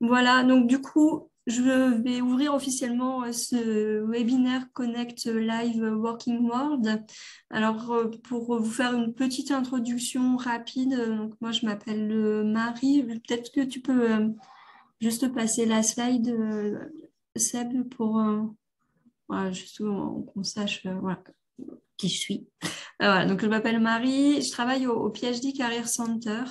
Voilà, donc du coup, je vais ouvrir officiellement ce webinaire Connect Live Working World. Alors, pour vous faire une petite introduction rapide, donc moi je m'appelle Marie. Peut-être que tu peux juste passer la slide, Seb, pour voilà, juste qu'on sache voilà, qui je suis. Voilà, donc je m'appelle Marie, je travaille au PhD Career Center.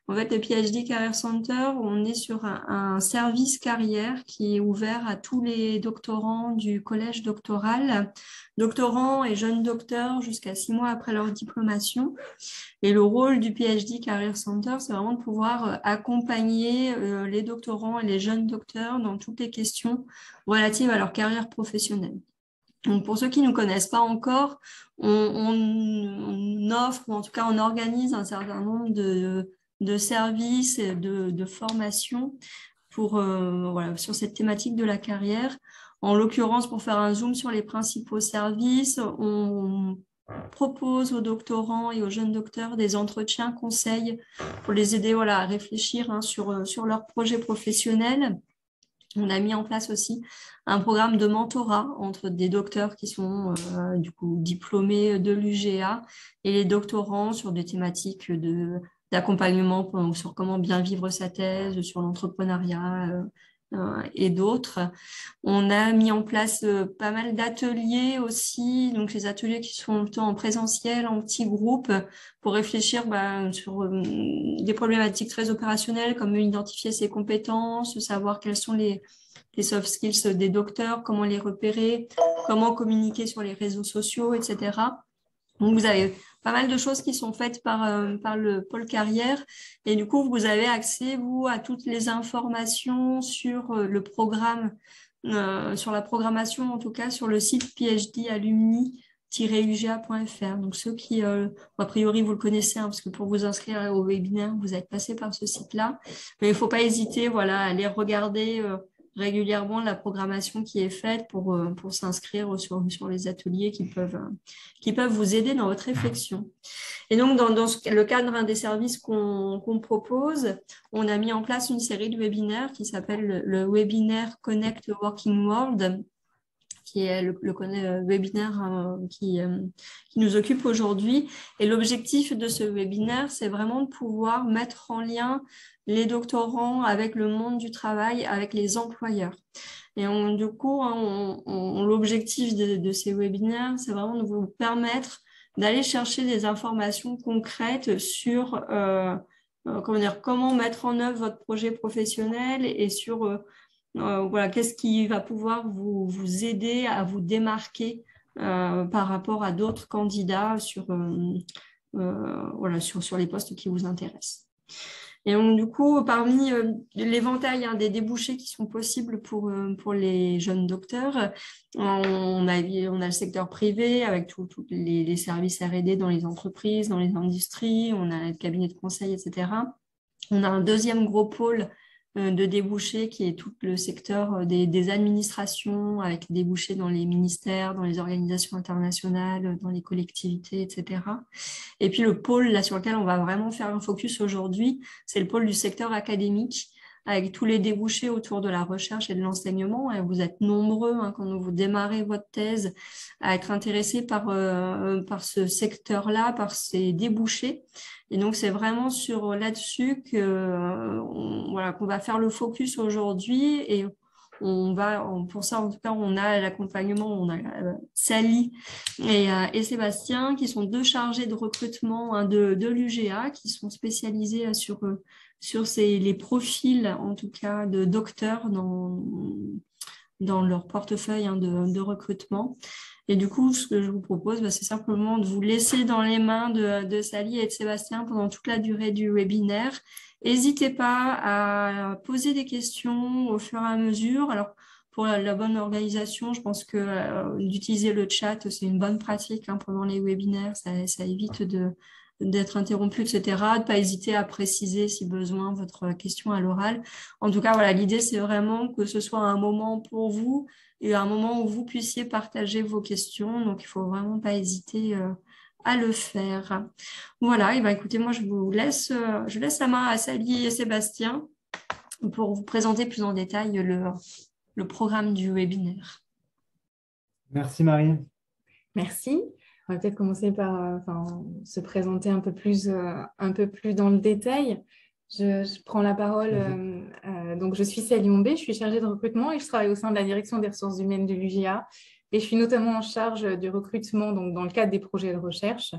En fait, le PhD Career Center, on est sur un service carrière qui est ouvert à tous les doctorants du collège doctoral, doctorants et jeunes docteurs jusqu'à 6 mois après leur diplomation. Et le rôle du PhD Career Center, c'est vraiment de pouvoir accompagner les doctorants et les jeunes docteurs dans toutes les questions relatives à leur carrière professionnelle. Donc, pour ceux qui ne nous connaissent pas encore, on offre, ou en tout cas on organise un certain nombre de services et de formations pour, voilà, sur cette thématique de la carrière. En l'occurrence, pour faire un zoom sur les principaux services, on propose aux doctorants et aux jeunes docteurs des entretiens conseils pour les aider voilà, à réfléchir sur leur projet professionnel. On a mis en place aussi un programme de mentorat entre des docteurs qui sont du coup diplômés de l'UGA et les doctorants sur des thématiques d'accompagnement sur comment bien vivre sa thèse, sur l'entrepreneuriat et d'autres. On a mis en place pas mal d'ateliers aussi, donc les ateliers qui sont plutôt en présentiel, en petits groupes, pour réfléchir sur des problématiques très opérationnelles comme identifier ses compétences, savoir quelles sont les soft skills des docteurs, comment les repérer, comment communiquer sur les réseaux sociaux, etc. Donc, vous avez pas mal de choses qui sont faites par le pôle carrière et du coup, vous avez accès, vous, à toutes les informations sur le programme, sur la programmation, en tout cas, sur le site phd-alumni-uga.fr. Donc, ceux qui, a priori, vous le connaissez, hein, parce que pour vous inscrire au webinaire, vous êtes passé par ce site-là. Mais il ne faut pas hésiter, voilà, à aller regarder régulièrement la programmation qui est faite pour s'inscrire sur les ateliers qui peuvent vous aider dans votre réflexion. Et donc, dans le cadre des services qu'on propose, on a mis en place une série de webinaires qui s'appelle le webinaire Connect Working World, qui est le webinaire qui nous occupe aujourd'hui. Et l'objectif de ce webinaire, c'est vraiment de pouvoir mettre en lien les doctorants avec le monde du travail, avec les employeurs. Et du coup, l'objectif de ces webinaires, c'est vraiment de vous permettre d'aller chercher des informations concrètes sur comment mettre en œuvre votre projet professionnel et sur voilà, qu'est-ce qui va pouvoir vous aider à vous démarquer par rapport à d'autres candidats voilà, sur les postes qui vous intéressent. Et donc, du coup, parmi l'éventail des débouchés qui sont possibles pour les jeunes docteurs, on a le secteur privé avec tous les services R&D dans les entreprises, dans les industries, on a le cabinet de conseil, etc. On a un deuxième gros pôle de débouchés qui est tout le secteur des administrations, avec des débouchés dans les ministères, dans les organisations internationales, dans les collectivités, etc. Et puis le pôle là sur lequel on va vraiment faire un focus aujourd'hui, c'est le pôle du secteur académique, avec tous les débouchés autour de la recherche et de l'enseignement. Et vous êtes nombreux quand vous démarrez votre thèse à être intéressés par ce secteur-là, par ces débouchés. Et donc c'est vraiment sur là-dessus voilà, qu'on va faire le focus aujourd'hui. Et pour ça, en tout cas, on a l'accompagnement, on a Sally et Sébastien, qui sont deux chargés de recrutement de l'UGA, qui sont spécialisés sur les profils, en tout cas, de docteurs dans leur portefeuille de recrutement. Et du coup, ce que je vous propose, c'est simplement de vous laisser dans les mains de Sally et de Sébastien pendant toute la durée du webinaire. N'hésitez pas à poser des questions au fur et à mesure. Alors, pour la bonne organisation, je pense que d'utiliser le chat, c'est une bonne pratique pendant les webinaires. Ça évite d'être interrompu, etc. De ne pas hésiter à préciser, si besoin, votre question à l'oral. En tout cas, voilà, l'idée, c'est vraiment que ce soit un moment pour vous et un moment où vous puissiez partager vos questions. Donc, il ne faut vraiment pas hésiter à le faire. Voilà, et écoutez, moi, je laisse la main à Sally et Sébastien. pour vous présenter plus en détail le programme du webinaire. Merci Marie. Merci. On va peut-être commencer par se présenter un peu plus dans le détail. Je prends la parole. Donc, je suis Sally Ombé, je suis chargée de recrutement et je travaille au sein de la direction des ressources humaines de l'UGA. Et je suis notamment en charge du recrutement donc, dans le cadre des projets de recherche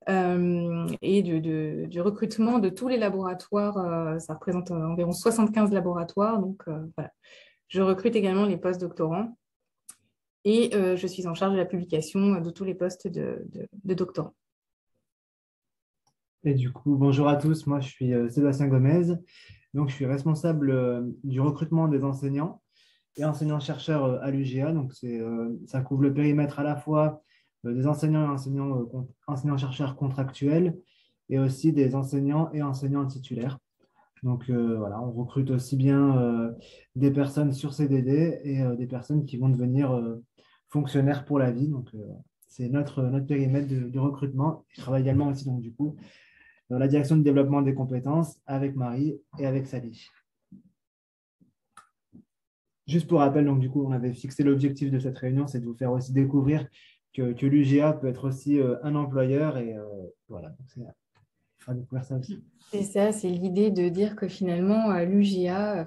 et du recrutement de tous les laboratoires. Ça représente environ 75 laboratoires. Donc, voilà. Je recrute également les post-doctorants. Et je suis en charge de la publication de tous les postes de doctorants. Et du coup, bonjour à tous, moi je suis Sébastien Gomez, donc je suis responsable du recrutement des enseignants et enseignants-chercheurs à l'UGA. Donc ça couvre le périmètre à la fois des enseignants et enseignants-chercheurs contractuels et aussi des enseignants et enseignants titulaires. Donc voilà, on recrute aussi bien des personnes sur CDD et des personnes qui vont devenir fonctionnaires pour la vie. Donc c'est notre périmètre de recrutement. Je travaille également aussi donc du coup dans la direction du développement des compétences avec Marie et avec Sally. Juste pour rappel, donc du coup, on avait fixé l'objectif de cette réunion, c'est de vous faire aussi découvrir que l'UGA peut être aussi un employeur et voilà, donc c'est faire découvrir ça aussi. C'est ça, c'est l'idée de dire que finalement, l'UGA,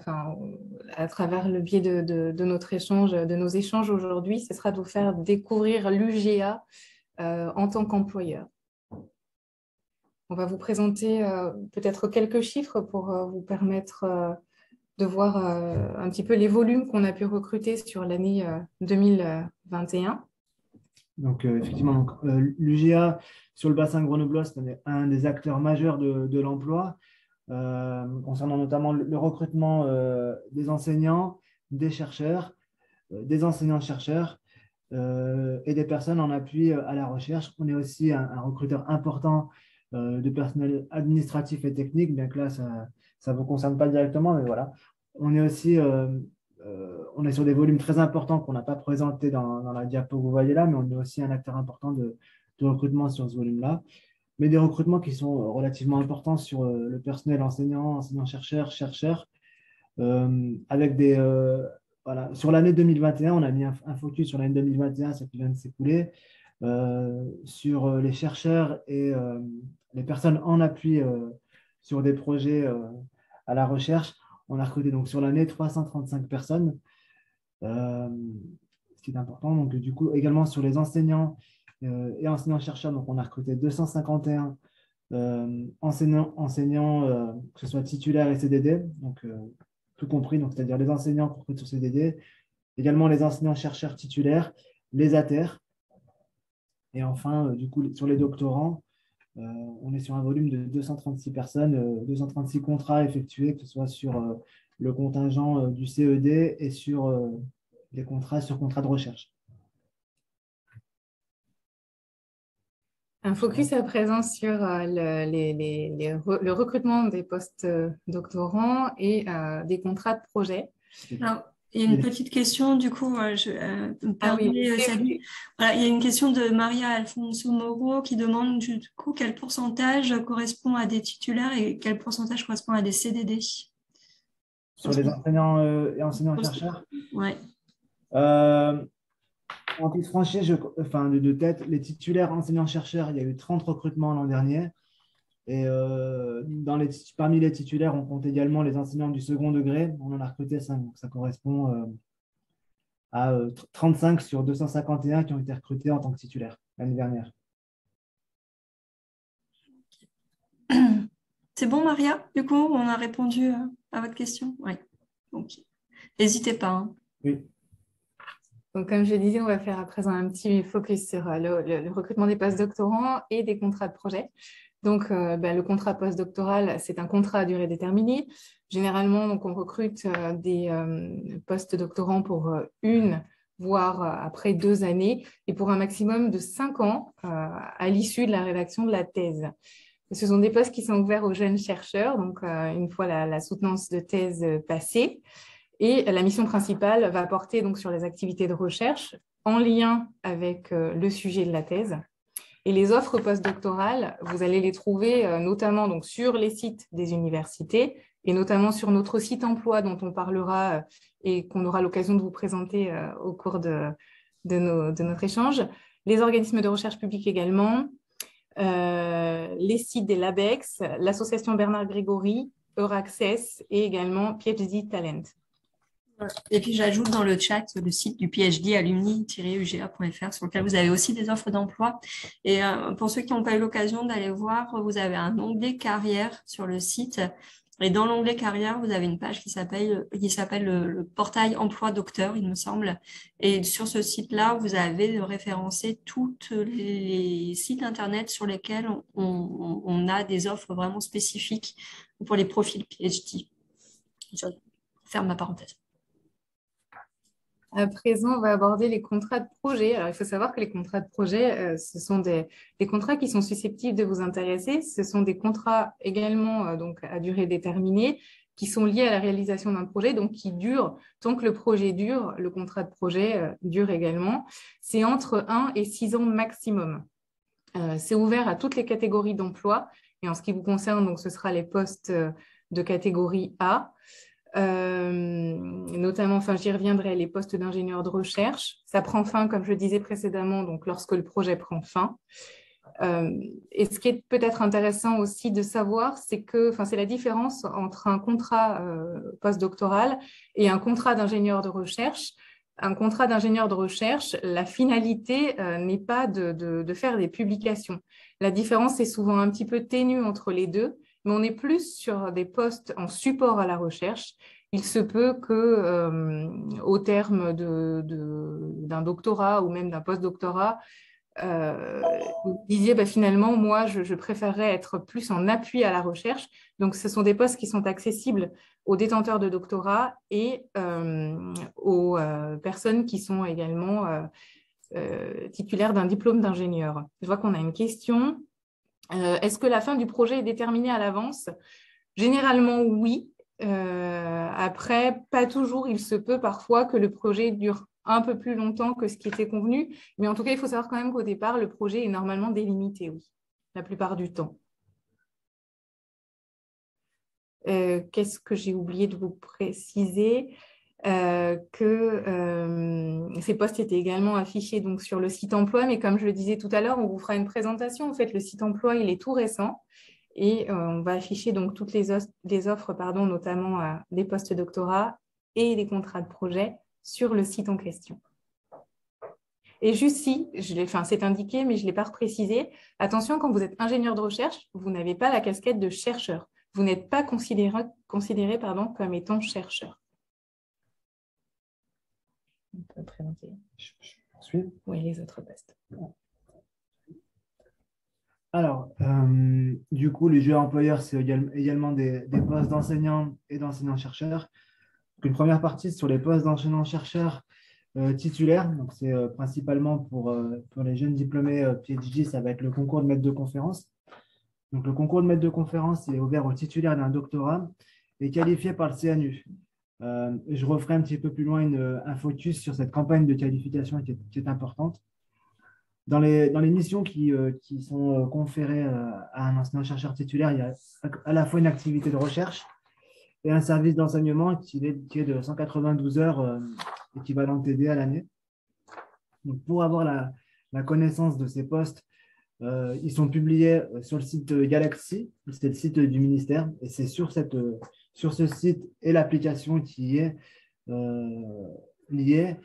à travers le biais de notre échange, de nos échanges aujourd'hui, ce sera de vous faire découvrir l'UGA en tant qu'employeur. On va vous présenter peut-être quelques chiffres pour vous permettre de voir un petit peu les volumes qu'on a pu recruter sur l'année 2021. Donc, effectivement, l'UGA sur le bassin grenoblois, c'est un des acteurs majeurs de l'emploi, concernant notamment le recrutement des enseignants, des chercheurs, des enseignants-chercheurs et des personnes en appui à la recherche. On est aussi un recruteur important de personnel administratif et technique, bien que là, ça ne vous concerne pas directement, mais voilà. On est aussi on est sur des volumes très importants qu'on n'a pas présentés dans la diapo que vous voyez là, mais on est aussi un acteur important de recrutement sur ce volume-là. Mais des recrutements qui sont relativement importants sur le personnel enseignant, enseignant-chercheur, avec des... voilà. Sur l'année 2021, on a mis un focus sur l'année 2021, ce qui vient de s'écouler, sur les chercheurs et les personnes en appui sur des projets à la recherche. On a recruté donc sur l'année 335 personnes, ce qui est important. Donc, du coup, également sur les enseignants et enseignants-chercheurs, donc on a recruté 251 enseignants, que ce soit titulaires et CDD, donc tout compris, donc c'est-à-dire les enseignants qu'on recrute sur CDD, également les enseignants-chercheurs titulaires, les ATER, et enfin, du coup, sur les doctorants, on est sur un volume de 236 personnes, 236 contrats effectués, que ce soit sur le contingent du CED et sur les contrats sur contrat de recherche. Un focus à présent sur le recrutement des post-doctorants et des contrats de projet. Alors, il y a une petite question, du coup, Sally. Voilà, il y a une question de Maria Alfonso Moro qui demande du coup quel pourcentage correspond à des titulaires et quel pourcentage correspond à des CDD. Sur les enseignants et enseignants-chercheurs. Ouais. En toute franchise, de tête, les titulaires enseignants-chercheurs, il y a eu 30 recrutements l'an dernier. Et parmi les titulaires, on compte également les enseignants du second degré. On en a recruté 5, donc ça correspond à 35 sur 251 qui ont été recrutés en tant que titulaires l'année dernière. C'est bon, Maria? Du coup, on a répondu à votre question? Oui. Donc, n'hésitez pas. Hein. Oui. Donc, comme je disais, on va faire à présent un petit focus sur le recrutement des post-doctorants et des contrats de projet. Donc, le contrat post-doctoral, c'est un contrat à durée déterminée. Généralement, donc, on recrute des post-doctorants pour voire après 2 années, et pour un maximum de 5 ans à l'issue de la rédaction de la thèse. Ce sont des postes qui sont ouverts aux jeunes chercheurs, donc une fois la soutenance de thèse passée. Et la mission principale va porter donc sur les activités de recherche en lien avec le sujet de la thèse. Et les offres postdoctorales, vous allez les trouver notamment donc, sur les sites des universités et notamment sur notre site emploi dont on parlera et qu'on aura l'occasion de vous présenter au cours de notre échange. Les organismes de recherche publics également, les sites des LabEx, l'association Bernard Grégory, Euraccess et également PhD Talent. Et puis j'ajoute dans le chat le site du PhD alumni-uga.fr sur lequel vous avez aussi des offres d'emploi. Et pour ceux qui n'ont pas eu l'occasion d'aller voir, vous avez un onglet carrière sur le site. Et dans l'onglet carrière, vous avez une page qui s'appelle le portail emploi docteur, il me semble. Et sur ce site-là, vous avez référencé tous les sites internet sur lesquels on a des offres vraiment spécifiques pour les profils PhD. Je ferme ma parenthèse. À présent, on va aborder les contrats de projet. Alors, il faut savoir que les contrats de projet, ce sont des contrats qui sont susceptibles de vous intéresser. Ce sont des contrats également donc, à durée déterminée qui sont liés à la réalisation d'un projet, donc qui durent tant que le projet dure. Le contrat de projet dure également. C'est entre 1 et 6 ans maximum. C'est ouvert à toutes les catégories d'emploi. Et en ce qui vous concerne, donc, ce sera les postes de catégorie A. Notamment, enfin j'y reviendrai, les postes d'ingénieur de recherche. Ça prend fin, comme je le disais précédemment, donc lorsque le projet prend fin. Et ce qui est peut-être intéressant aussi de savoir, c'est que, enfin, c'est la différence entre un contrat postdoctoral et un contrat d'ingénieur de recherche. Un contrat d'ingénieur de recherche, la finalité n'est pas de faire des publications. La différence est souvent un petit peu ténue entre les deux, mais on est plus sur des postes en support à la recherche. Il se peut qu'au terme d'un doctorat ou même d'un postdoctorat, vous disiez finalement, moi, je préférerais être plus en appui à la recherche. Donc, ce sont des postes qui sont accessibles aux détenteurs de doctorat et aux personnes qui sont également titulaires d'un diplôme d'ingénieur. Je vois qu'on a une question. Est-ce que la fin du projet est déterminée à l'avance? Généralement, oui. Après, pas toujours. Il se peut parfois que le projet dure un peu plus longtemps que ce qui était convenu. Mais en tout cas, il faut savoir quand même qu'au départ, le projet est normalement délimité, oui, la plupart du temps. Qu'est-ce que j'ai oublié de vous préciser? Que ces postes étaient également affichés donc, sur le site emploi, mais comme je le disais tout à l'heure, on vous fera une présentation. En fait, le site emploi, il est tout récent et on va afficher donc toutes les offres, notamment des postes doctorat et des contrats de projet sur le site en question. Et juste si, c'est indiqué, mais je ne l'ai pas reprécisé, attention, quand vous êtes ingénieur de recherche, vous n'avez pas la casquette de chercheur. Vous n'êtes pas considéré comme étant chercheur. On peut présenter. Oui, les autres postes. Alors, du coup, les jeux employeurs, c'est également des postes d'enseignants et d'enseignants-chercheurs. Une première partie sur les postes d'enseignants-chercheurs titulaires. Donc, c'est principalement pour les jeunes diplômés PhD, ça va être le concours de maître de conférence. Donc, le concours de maître de conférence est ouvert aux titulaires d'un doctorat et qualifié par le CNU. Je referai un petit peu plus loin un focus sur cette campagne de qualification qui est importante. Dans les missions qui sont conférées à un enseignant-chercheur titulaire, il y a à la fois une activité de recherche et un service d'enseignement qui est de 192 heures équivalent TD à l'année. Donc, pour avoir la connaissance de ces postes, ils sont publiés sur le site Galaxy, c'est le site du ministère, et c'est sur ce site et l'application qui est liée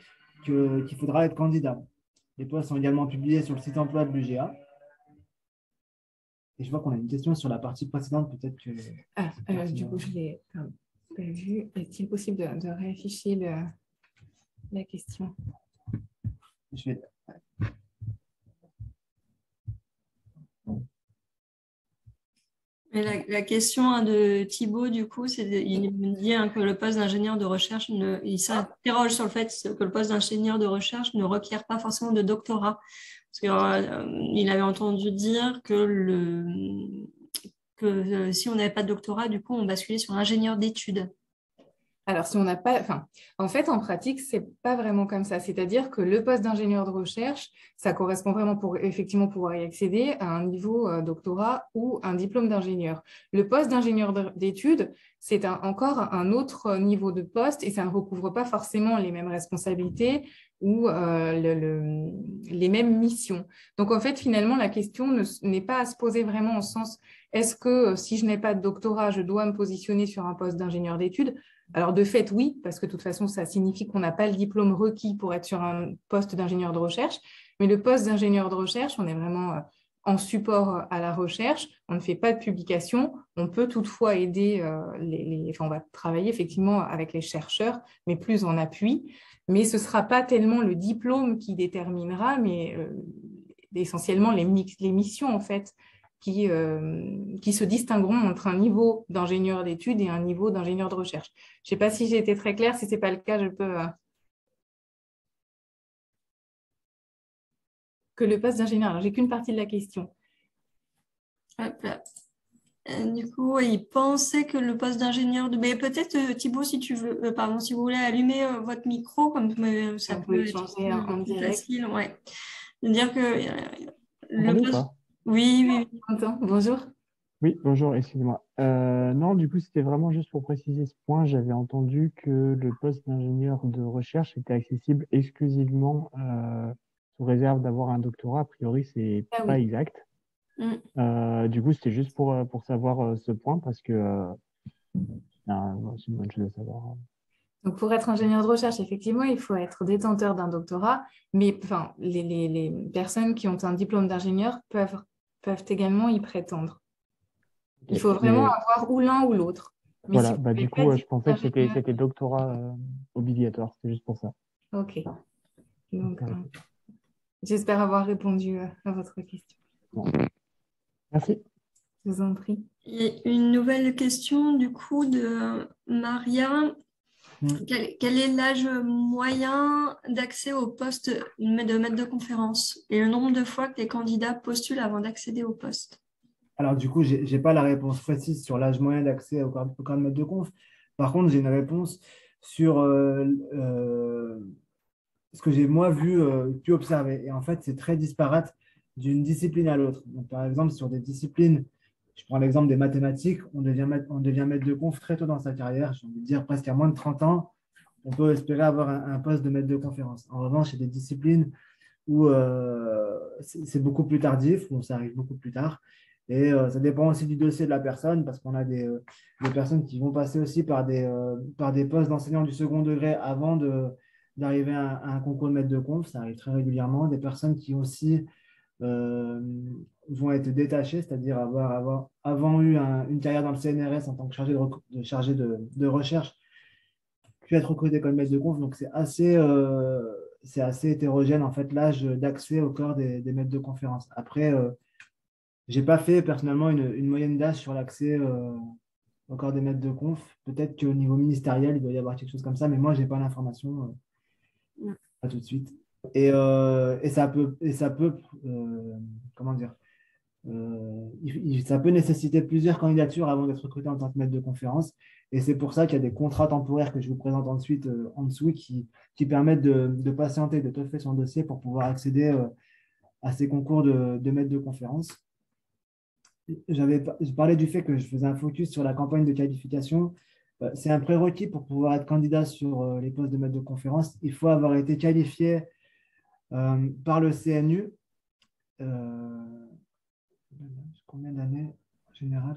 qu'il faudra être candidat. Les postes sont également publiés sur le site emploi de l'UGA. Et je vois qu'on a une question sur la partie précédente, peut-être que... du coup, je l'ai pas vu. Est-il possible de réafficher la question? Je vais... La question de Thibaut, du coup, il me dit que le poste d'ingénieur de recherche, il s'interroge sur le fait que le poste d'ingénieur de recherche ne requiert pas forcément de doctorat. Parce qu'il avait entendu dire que si on n'avait pas de doctorat, du coup, on basculait sur ingénieur d'études. Alors, si on n'a pas, enfin, en fait, en pratique, c'est pas vraiment comme ça. C'est-à-dire que le poste d'ingénieur de recherche, ça correspond vraiment pour effectivement pouvoir y accéder à un niveau doctorat ou un diplôme d'ingénieur. Le poste d'ingénieur d'études, c'est encore un autre niveau de poste et ça ne recouvre pas forcément les mêmes responsabilités ou les mêmes missions. Donc, en fait, finalement, la question n'est pas à se poser vraiment au sens, est-ce que si je n'ai pas de doctorat, je dois me positionner sur un poste d'ingénieur d'études? Alors, de fait, oui, parce que de toute façon, ça signifie qu'on n'a pas le diplôme requis pour être sur un poste d'ingénieur de recherche. Mais le poste d'ingénieur de recherche, on est vraiment en support à la recherche. On ne fait pas de publication. On peut toutefois aider enfin, on va travailler effectivement avec les chercheurs, mais plus en appui. Mais ce ne sera pas tellement le diplôme qui déterminera, mais essentiellement les missions, en fait, qui se distingueront entre un niveau d'ingénieur d'études et un niveau d'ingénieur de recherche. Je ne sais pas si j'ai été très claire. Si ce n'est pas le cas, je peux... Que le poste d'ingénieur. Alors, j'ai qu'une partie de la question. Hop là. Du coup, il pensait que le poste d'ingénieur de... Mais peut-être, Thibaut, si tu veux, pardon, si vous voulez allumer votre micro, comme ça On peut peut être échanger en plus direct. facile. Ouais. Dire que le Entendu ou poste... pas? Oui, oui, oui. Bonjour. Oui, bonjour, excusez-moi. Non, du coup, c'était vraiment juste pour préciser ce point. J'avais entendu que le poste d'ingénieur de recherche était accessible exclusivement sous réserve d'avoir un doctorat. A priori, c'est Ah pas oui. exact. Mm. Du coup, c'était juste pour savoir ce point parce que c'est une bonne chose à savoir. Donc, pour être ingénieur de recherche, effectivement, il faut être détenteur d'un doctorat, mais enfin, les personnes qui ont un diplôme d'ingénieur peuvent également y prétendre. Il Ok. faut vraiment Mais avoir ou l'un ou l'autre. Mais si voilà, vous bah, n'avez du pas de coup, je diplôme pensais que d'ingénieur, c'était doctorat obligatoire. C'est juste pour ça. ok. Donc, Ok. j'espère avoir répondu à votre question. Bon. Merci. Je vous en prie. Il y a une nouvelle question du coup de Maria. Quel est l'âge moyen d'accès au poste de maître de conférence et le nombre de fois que les candidats postulent avant d'accéder au poste? Alors, du coup, je n'ai pas la réponse précise sur l'âge moyen d'accès au corps de maître de conf. Par contre, j'ai une réponse sur ce que j'ai, moi, pu observer. Et en fait, c'est très disparate d'une discipline à l'autre. Donc, par exemple, sur des disciplines, je prends l'exemple des mathématiques, on devient maître de conf très tôt dans sa carrière. J'ai envie de dire presque à moins de 30 ans, on peut espérer avoir un poste de maître de conférence. En revanche, il y a des disciplines où c'est beaucoup plus tardif, où ça arrive beaucoup plus tard. Et ça dépend aussi du dossier de la personne, parce qu'on a des personnes qui vont passer aussi par des postes d'enseignants du second degré avant d'arriver à un concours de maître de conf. Ça arrive très régulièrement. Des personnes qui aussi euh, vont être détachées, c'est-à-dire avoir avant eu une carrière dans le CNRS en tant que chargé de recherche, puis être recruté comme maître de conf. Donc, c'est assez hétérogène, en fait, l'âge d'accès au corps des maîtres de conférence. Après, je n'ai pas fait personnellement une moyenne d'âge sur l'accès au corps des maîtres de conf. Peut-être qu'au niveau ministériel, il doit y avoir quelque chose comme ça, mais moi, je n'ai pas l'information, pas tout de suite. Et ça peut comment dire, ça peut nécessiter plusieurs candidatures avant d'être recruté en tant que maître de conférence. Et c'est pour ça qu'il y a des contrats temporaires que je vous présente ensuite en dessous qui permettent de patienter, de toffer son dossier pour pouvoir accéder à ces concours de maître de conférence. Je parlais du fait que je faisais un focus sur la campagne de qualification. C'est un prérequis pour pouvoir être candidat sur les postes de maître de conférence. Il faut avoir été qualifié par le CNU. Combien d'années en général?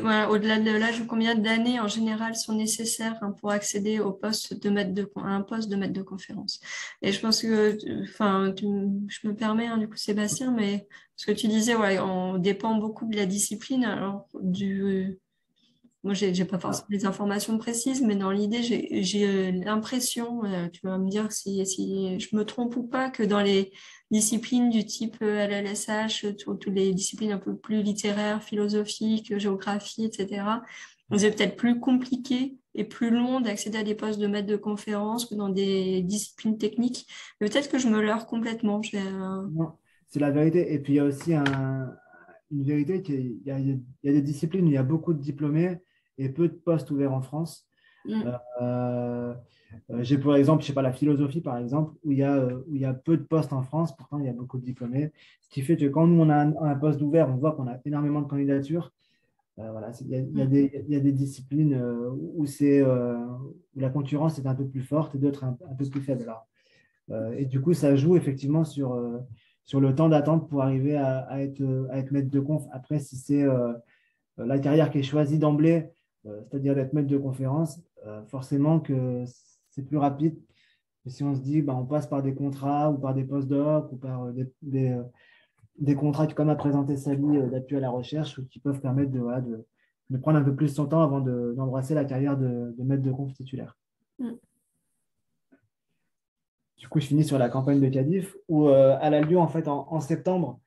Voilà, au-delà de l'âge, combien d'années en général sont nécessaires pour accéder au poste à un poste de maître de conférence? Et je pense que, enfin, je me permets, du coup, Sébastien, mais ce que tu disais, ouais, on dépend beaucoup de la discipline. Alors, moi, j'ai pas forcément des informations précises, mais dans l'idée, j'ai l'impression, tu vas me dire si je me trompe ou pas, que dans les disciplines du type LLSH, toutes les disciplines un peu plus littéraires, philosophiques, géographie, etc., c'est peut-être plus compliqué et plus long d'accéder à des postes de maître de conférence que dans des disciplines techniques. Mais peut-être que je me leurre complètement. Non, c'est la vérité. Et puis, il y a aussi une vérité il y a des disciplines où il y a beaucoup de diplômés et peu de postes ouverts en France. Euh, j'ai par exemple, je sais pas, la philosophie, par exemple, où il y a peu de postes en France, pourtant il y a beaucoup de diplômés. Ce qui fait que quand nous, on a un poste ouvert, on voit qu'on a énormément de candidatures. Voilà, il y a des disciplines où la concurrence est un peu plus forte et d'autres un peu plus faible. Alors, et du coup, ça joue effectivement sur le temps d'attente pour arriver à être maître de conf. Après, si c'est la carrière qui est choisie d'emblée, c'est-à-dire d'être maître de conférence, forcément que c'est plus rapide. Et si on se dit, bah, on passe par des contrats ou par des postdocs ou par des contrats qui, comme a présenté Sally, d'appui à la recherche ou qui peuvent permettre voilà, de prendre un peu plus son temps avant d'embrasser la carrière de maître de conf titulaire. Du coup, je finis sur la campagne de qualif où elle a lieu en fait en septembre.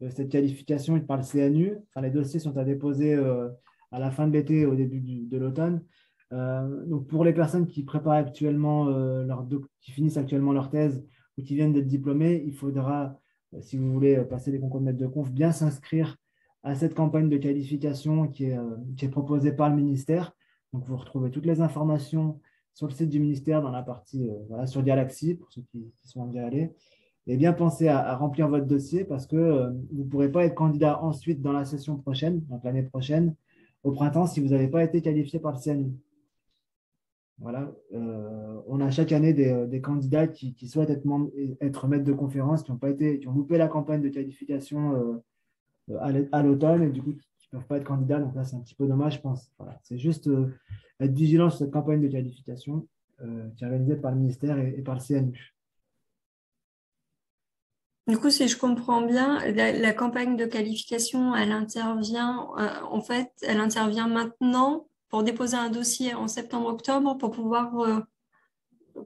Cette qualification est par le CNU. Enfin, les dossiers sont à déposer à la fin de l'été et au début de l'automne. Donc, pour les personnes qui préparent actuellement qui finissent actuellement leur thèse ou qui viennent d'être diplômées, il faudra, si vous voulez passer les concours de maître de conf, bien s'inscrire à cette campagne de qualification qui est proposée par le ministère. Donc, vous retrouvez toutes les informations sur le site du ministère dans la partie voilà, sur Galaxy, pour ceux qui sont déjà allés. Et bien pensez à remplir votre dossier parce que vous ne pourrez pas être candidat ensuite dans la session prochaine, donc l'année prochaine, au printemps, si vous n'avez pas été qualifié par le CNU. Voilà. On a chaque année des candidats qui souhaitent être maîtres de conférence, qui ont loupé la campagne de qualification à l'automne et du coup qui ne peuvent pas être candidats. Donc là, c'est un petit peu dommage, je pense. Voilà. C'est juste être vigilant sur cette campagne de qualification qui est organisée par le ministère et par le CNU. Du coup, si je comprends bien, la campagne de qualification, elle intervient elle intervient maintenant pour déposer un dossier en septembre-octobre pour pouvoir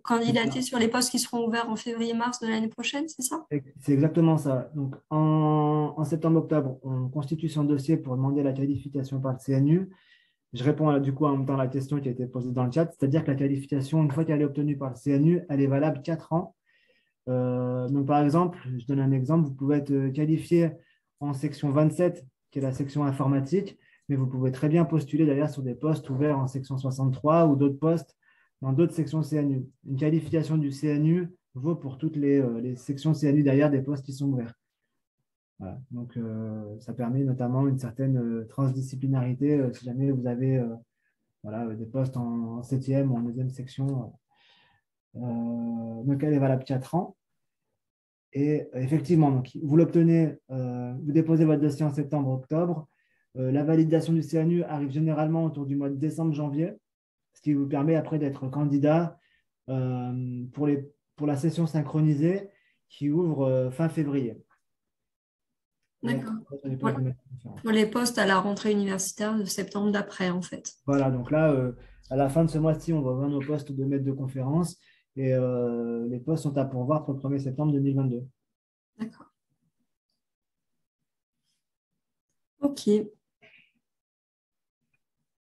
candidater sur les postes qui seront ouverts en février-mars de l'année prochaine, c'est ça? C'est exactement ça. Donc, en septembre-octobre, on constitue son dossier pour demander la qualification par le CNU. Je réponds du coup en même temps à la question qui a été posée dans le chat, c'est-à-dire que la qualification, une fois qu'elle est obtenue par le CNU, elle est valable 4 ans. Donc, par exemple, je donne un exemple, vous pouvez être qualifié en section 27, qui est la section informatique, mais vous pouvez très bien postuler d'ailleurs sur des postes ouverts en section 63 ou d'autres postes dans d'autres sections CNU. Une qualification du CNU vaut pour toutes les sections CNU derrière des postes qui sont ouverts. Voilà. Donc, ça permet notamment une certaine transdisciplinarité si jamais vous avez voilà, des postes en 7e ou en 2e section. Donc, elle est valable 4 ans. Et effectivement, donc, vous l'obtenez, vous déposez votre dossier en septembre-octobre. La validation du CNU arrive généralement autour du mois de décembre-janvier, ce qui vous permet après d'être candidat pour la session synchronisée qui ouvre fin février. D'accord. Pour les postes à la rentrée universitaire de septembre d'après, en fait. Voilà, donc là, à la fin de ce mois-ci, on va voir nos postes de maître de conférence et les postes sont à pourvoir pour le 1er septembre 2022. D'accord. Ok.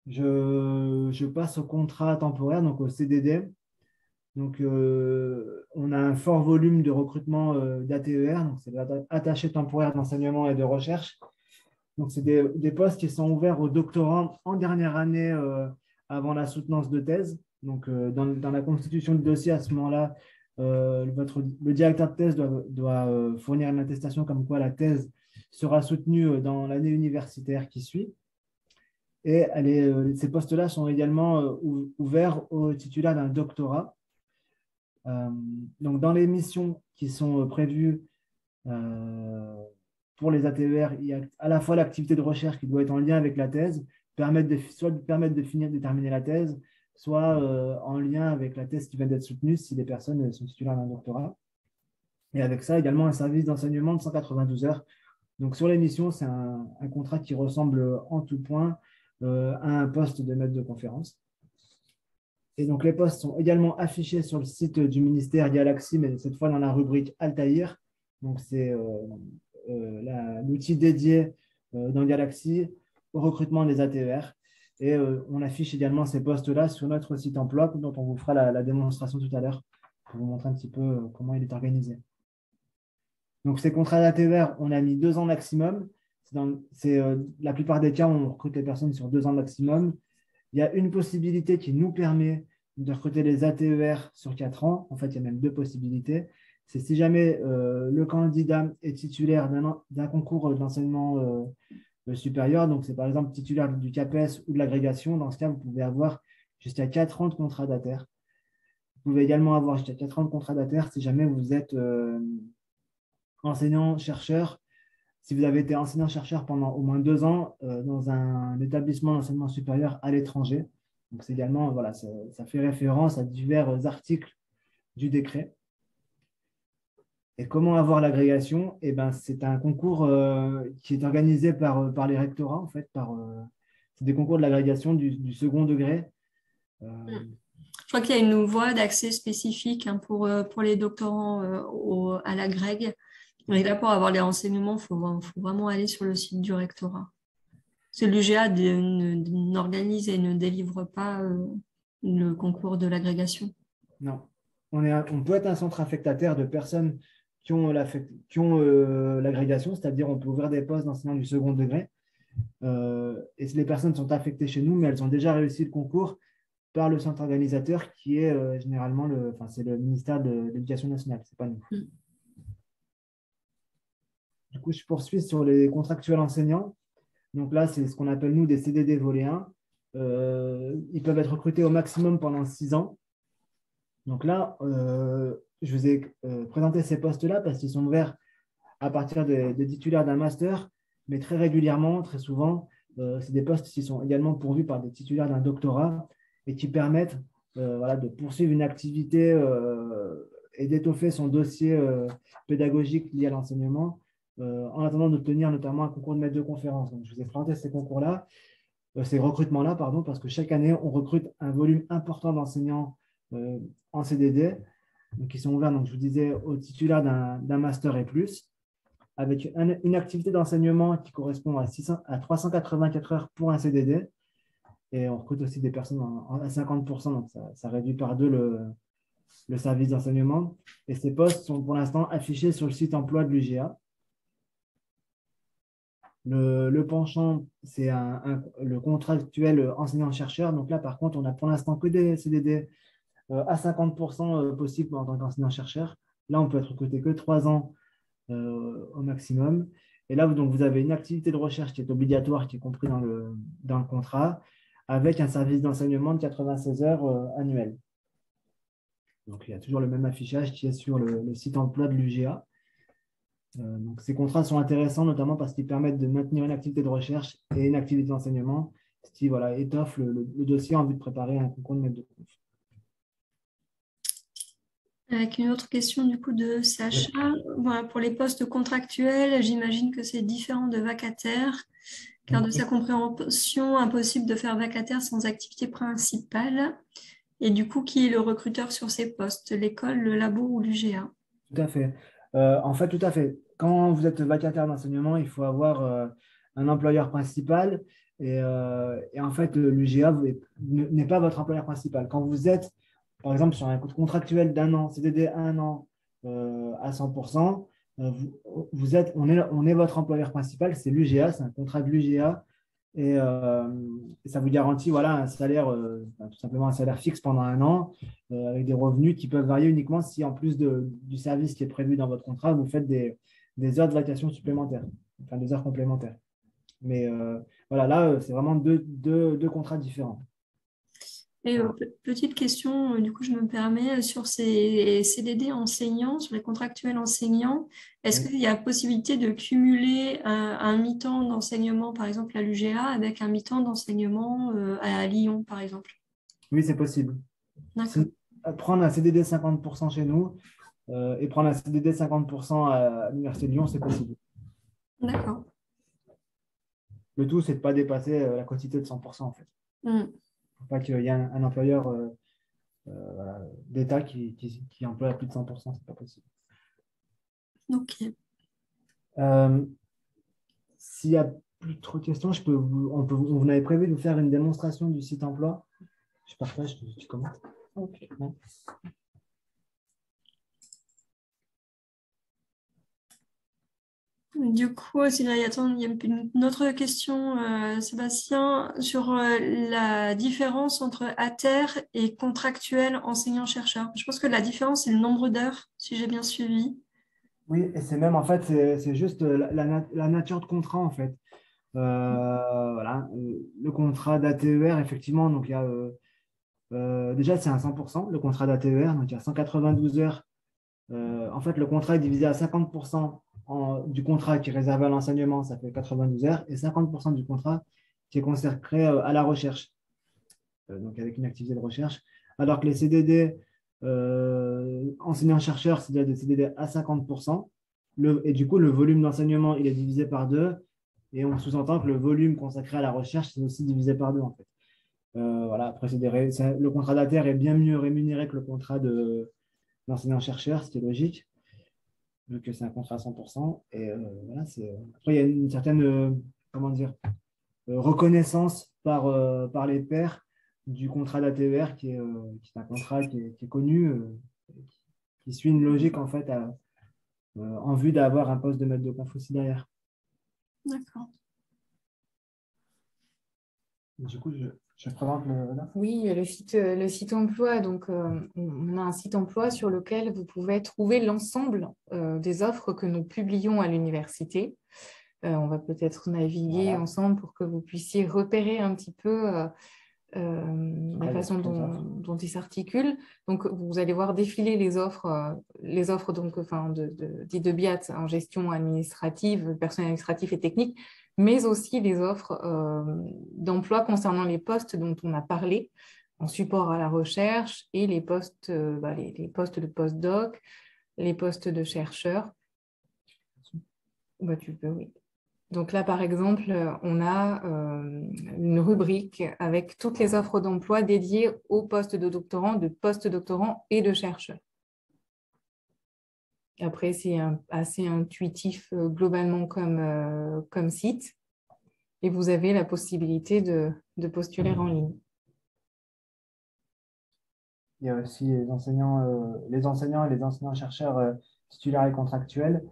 Je passe au contrat temporaire, donc au CDD. Donc, on a un fort volume de recrutement d'ATER, donc c'est attaché temporaire d'enseignement et de recherche. Donc, c'est des postes qui sont ouverts aux doctorants en dernière année avant la soutenance de thèse. Donc, dans la constitution du dossier, à ce moment-là, le directeur de thèse doit fournir une attestation comme quoi la thèse sera soutenue dans l'année universitaire qui suit. Et ces postes-là sont également ouverts aux titulaires d'un doctorat. Donc, dans les missions qui sont prévues pour les ATER, il y a à la fois l'activité de recherche qui doit être en lien avec la thèse, soit permettre de terminer la thèse, soit en lien avec la thèse qui vient d'être soutenue si les personnes sont titulaires d'un doctorat. Et avec ça, également un service d'enseignement de 192 heures. Donc, sur les missions, c'est un contrat qui ressemble en tout point à un poste de maître de conférence. Et donc, les postes sont également affichés sur le site du ministère Galaxy, mais cette fois dans la rubrique Altaïr. Donc, c'est l'outil dédié dans Galaxy au recrutement des ATER. Et on affiche également ces postes-là sur notre site emploi, dont on vous fera la démonstration tout à l'heure pour vous montrer un petit peu comment il est organisé. Donc, ces contrats d'ATER, on a mis 2 ans maximum. La plupart des cas, on recrute les personnes sur 2 ans maximum. Il y a une possibilité qui nous permet de recruter les ATER sur 4 ans. En fait, il y a même 2 possibilités. C'est si jamais le candidat est titulaire d'un concours d'enseignement supérieur, donc c'est par exemple titulaire du CAPES ou de l'agrégation. Dans ce cas, vous pouvez avoir jusqu'à 4 ans de contrat d'ATER. Vous pouvez également avoir jusqu'à 4 ans de contrat d'ATER si jamais vous êtes enseignant-chercheur. Si vous avez été enseignant-chercheur pendant au moins 2 ans dans un établissement d'enseignement supérieur à l'étranger. Donc, c'est également, voilà, ça fait référence à divers articles du décret. Et comment avoir l'agrégation? Eh ben, c'est un concours qui est organisé par les rectorats, en fait. C'est des concours de l'agrégation du second degré. Je crois qu'il y a une voie d'accès spécifique pour les doctorants à l'agrég. Et là, pour avoir les renseignements, il faut vraiment aller sur le site du rectorat. Parce que l'UGA n'organise et ne délivre pas le concours de l'agrégation. Non. On peut être un centre affectataire de personnes qui ont l'agrégation, c'est-à-dire on peut ouvrir des postes d'enseignants du second degré. Et les personnes sont affectées chez nous, mais elles ont déjà réussi le concours par le centre organisateur qui est généralement c'est le ministère de l'Éducation nationale, ce n'est pas nous. Du coup, je poursuis sur les contractuels enseignants. Donc là, c'est ce qu'on appelle nous des CDD volet 1. Ils peuvent être recrutés au maximum pendant 6 ans. Donc là, je vous ai présenté ces postes-là parce qu'ils sont ouverts à partir des titulaires d'un master, mais très régulièrement, très souvent, c'est des postes qui sont également pourvus par des titulaires d'un doctorat et qui permettent de poursuivre une activité et d'étoffer son dossier pédagogique lié à l'enseignement en attendant d'obtenir notamment un concours de maître de conférence. Donc, je vous ai présenté ces concours-là, ces recrutements-là, parce que chaque année, on recrute un volume important d'enseignants en CDD, donc qui sont ouverts, donc, je vous disais, aux titulaires d'un master et plus, avec une activité d'enseignement qui correspond à 384 heures pour un CDD. Et on recrute aussi des personnes à 50%, donc ça réduit par 2 le service d'enseignement. Et ces postes sont pour l'instant affichés sur le site emploi de l'UGA. Le penchant, c'est le contractuel enseignant-chercheur. Donc là, par contre, on n'a pour l'instant que des CDD à 50% possible en tant qu'enseignant-chercheur. Là, on peut être recruté que 3 ans au maximum. Et là, donc, vous avez une activité de recherche qui est obligatoire, qui est compris dans le contrat, avec un service d'enseignement de 96 heures annuelles. Donc, il y a toujours le même affichage qui est sur le site emploi de l'UGA. Donc, ces contrats sont intéressants, notamment parce qu'ils permettent de maintenir une activité de recherche et une activité d'enseignement, ce qui étoffe le dossier en vue de préparer un concours de maître de conf. Avec une autre question du coup de Sacha. Voilà, pour les postes contractuels, j'imagine que c'est différent de vacataire, car de sa compréhension, impossible de faire vacataire sans activité principale. Et du coup, qui est le recruteur sur ces postes? L'école, le labo ou l'UGA? Tout à fait. En fait, tout à fait. Quand vous êtes vacataire d'enseignement, il faut avoir un employeur principal. Et en fait, l'UGA n'est pas votre employeur principal. Quand vous êtes, par exemple, sur un contractuel d'1 an, CDD 1 an à 100%, on est votre employeur principal, c'est l'UGA, c'est un contrat de l'UGA. Et ça vous garantit un salaire, tout simplement un salaire fixe pendant 1 an, avec des revenus qui peuvent varier uniquement si, en plus du service qui est prévu dans votre contrat, vous faites des heures de vacation supplémentaires, enfin des heures complémentaires. Mais là, c'est vraiment deux contrats différents. Et petite question, du coup, je me permets, sur ces CDD enseignants, sur les contractuels enseignants, est-ce qu'il y a possibilité de cumuler un mi-temps d'enseignement, par exemple, à l'UGA, avec un mi-temps d'enseignement à Lyon, par exemple? Oui, c'est possible. Prendre un CDD 50% chez nous et prendre un CDD 50% à l'Université de Lyon, c'est possible. D'accord. Le tout, c'est de ne pas dépasser la quantité de 100%, en fait. Faut pas qu'il y ait un employeur d'État qui emploie à plus de 100%, c'est pas possible. Ok. S'il n'y a plus trop de questions, on avait prévu de vous faire une démonstration du site emploi. Je partage, tu commentes. Ok. Ouais. Du coup, il y a une autre question, Sébastien, sur la différence entre ATER et contractuel enseignant-chercheur. Je pense que la différence, c'est le nombre d'heures, si j'ai bien suivi. Oui, et c'est même en fait, c'est juste la nature de contrat en fait. Voilà, le contrat d'ATER, effectivement, donc il y a déjà c'est un 100%, le contrat d'ATER, donc il y a 192 heures. En fait, le contrat est divisé à 50% du contrat qui est réservé à l'enseignement, ça fait 92 heures, et 50% du contrat qui est consacré à la recherche, donc avec une activité de recherche. Alors que les CDD enseignants-chercheurs, c'est déjà des CDD à 50%. Et du coup, le volume d'enseignement, il est divisé par deux. Et on sous-entend que le volume consacré à la recherche, c'est aussi divisé par deux, en fait. Voilà, après, le contrat d'ATER est bien mieux rémunéré que le contrat d'enseignant-chercheur, ce qui est logique, vu que c'est un contrat à 100%. Et voilà, après, il y a une certaine comment dire, reconnaissance par les pairs du contrat d'ATER, qui est un contrat qui est connu, qui suit une logique, en fait, en vue d'avoir un poste de maître de conf aussi derrière. D'accord. Du coup, je présente le. Oui, le site emploi. Donc, on a un site emploi sur lequel vous pouvez trouver l'ensemble des offres que nous publions à l'université. On va peut-être naviguer ensemble pour que vous puissiez repérer un petit peu la façon dont ils s'articulent. Donc, vous allez voir défiler les offres donc, dites de BIAT en gestion administrative, personnel administratif et technique, mais aussi les offres d'emploi concernant les postes dont on a parlé, en support à la recherche et les postes, les postes de postdoc, les postes de chercheurs. Tu peux, oui. Donc là, par exemple, on a une rubrique avec toutes les offres d'emploi dédiées aux postes de doctorants, de post-doctorants et de chercheurs. Après, c'est assez intuitif globalement comme site. Et vous avez la possibilité de postuler en ligne. Il y a aussi les enseignants et les enseignants-chercheurs titulaires et contractuels,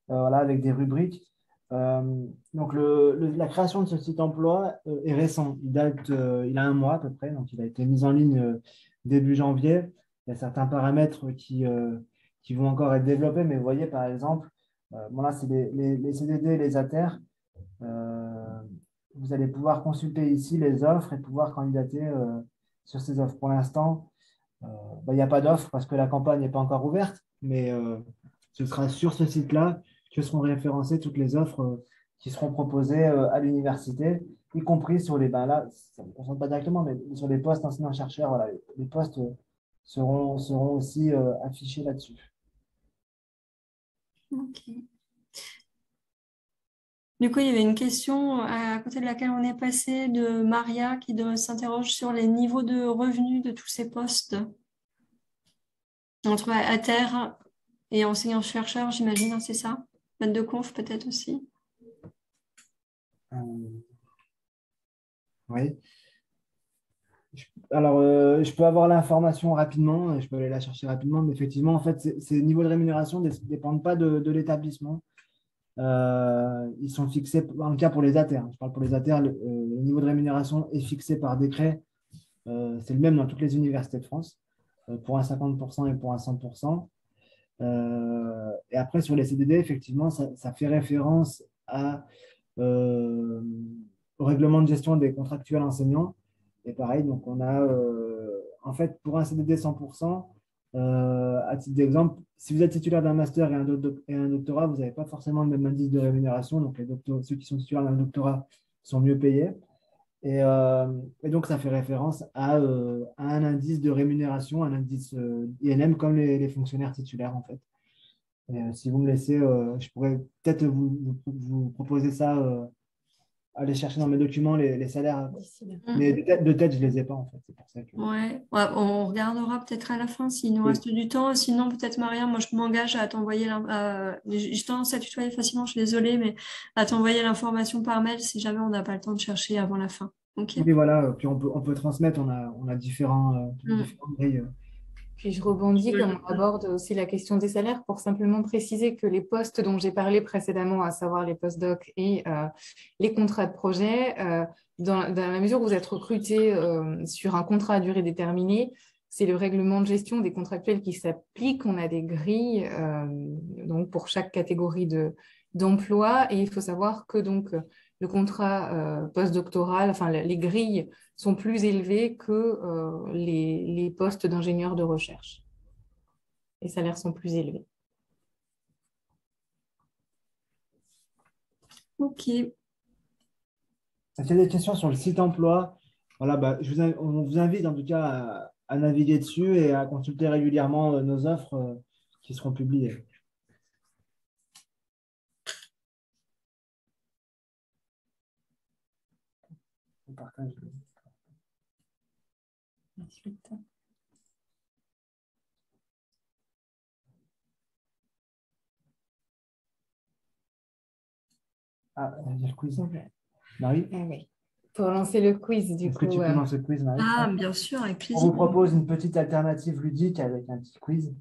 voilà, avec des rubriques. Donc, la création de ce site emploi est récent. Il a un mois à peu près, donc il a été mis en ligne début janvier. Il y a certains paramètres qui vont encore être développés, mais vous voyez, par exemple, là, c'est les CDD et les ATER. Vous allez pouvoir consulter ici les offres et pouvoir candidater sur ces offres. Pour l'instant, il n'y a pas d'offre parce que la campagne n'est pas encore ouverte, mais ce sera sur ce site-là que seront référencées toutes les offres qui seront proposées à l'université, y compris sur les, là, ça ne me concerne pas directement, mais sur les postes enseignants-chercheurs, voilà, les postes seront aussi affichés là-dessus. Ok. Du coup, il y avait une question à côté de laquelle on est passé de Maria qui s'interroge sur les niveaux de revenus de tous ces postes. Entre ATER et enseignant-chercheur, j'imagine, c'est ça? Maître de conf peut-être aussi? Oui. Alors, je peux avoir l'information rapidement, je peux aller la chercher rapidement, mais effectivement, en fait, ces niveaux de rémunération ne dépendent pas de l'établissement. Ils sont fixés, en tout cas pour les ATER. Je parle pour les ATER, le niveau de rémunération est fixé par décret. C'est le même dans toutes les universités de France, pour un 50% et pour un 100%. Et après, sur les CDD, effectivement, ça fait référence au règlement de gestion des contractuels enseignants. Et pareil, donc on a, en fait, pour un CDD 100%, à titre d'exemple, si vous êtes titulaire d'un master et un doctorat, vous n'avez pas forcément le même indice de rémunération. Donc, ceux qui sont titulaires d'un doctorat sont mieux payés. Et donc, ça fait référence à un indice de rémunération, un indice INM, comme les fonctionnaires titulaires, en fait. Et, si vous me laissez, je pourrais peut-être vous proposer ça, aller chercher dans mes documents les salaires. Mais de tête, je ne les ai pas, en fait. C'est pour ça que. Ouais, on regardera peut-être à la fin s'il nous reste du temps. Sinon, peut-être, Maria, moi, je m'engage à t'envoyer. J'ai tendance à tutoyer facilement, je suis désolée, mais à t'envoyer l'information par mail si jamais on n'a pas le temps de chercher avant la fin. Okay. Oui, voilà. Puis on peut transmettre. On a différents grilles. Puis je rebondis comme on aborde aussi la question des salaires pour simplement préciser que les postes dont j'ai parlé précédemment, à savoir les postdocs et les contrats de projet, dans la mesure où vous êtes recruté sur un contrat à durée déterminée, c'est le règlement de gestion des contractuels qui s'applique. On a des grilles donc pour chaque catégorie d'emploi et il faut savoir que donc le contrat postdoctoral, enfin les grilles sont plus élevées que les postes d'ingénieurs de recherche. Les salaires sont plus élevés. Ok. S'il y a des questions sur le site emploi, voilà, on vous invite en tout cas à naviguer dessus et à consulter régulièrement nos offres qui seront publiées. On partage. Ah, il y a le quiz. Marie? Ah oui. Pour lancer le quiz, du Est-ce coup. que tu peux lancer le quiz, Marie? Ah, bien sûr, avec On plaisir. vous propose une petite alternative ludique avec un petit quiz.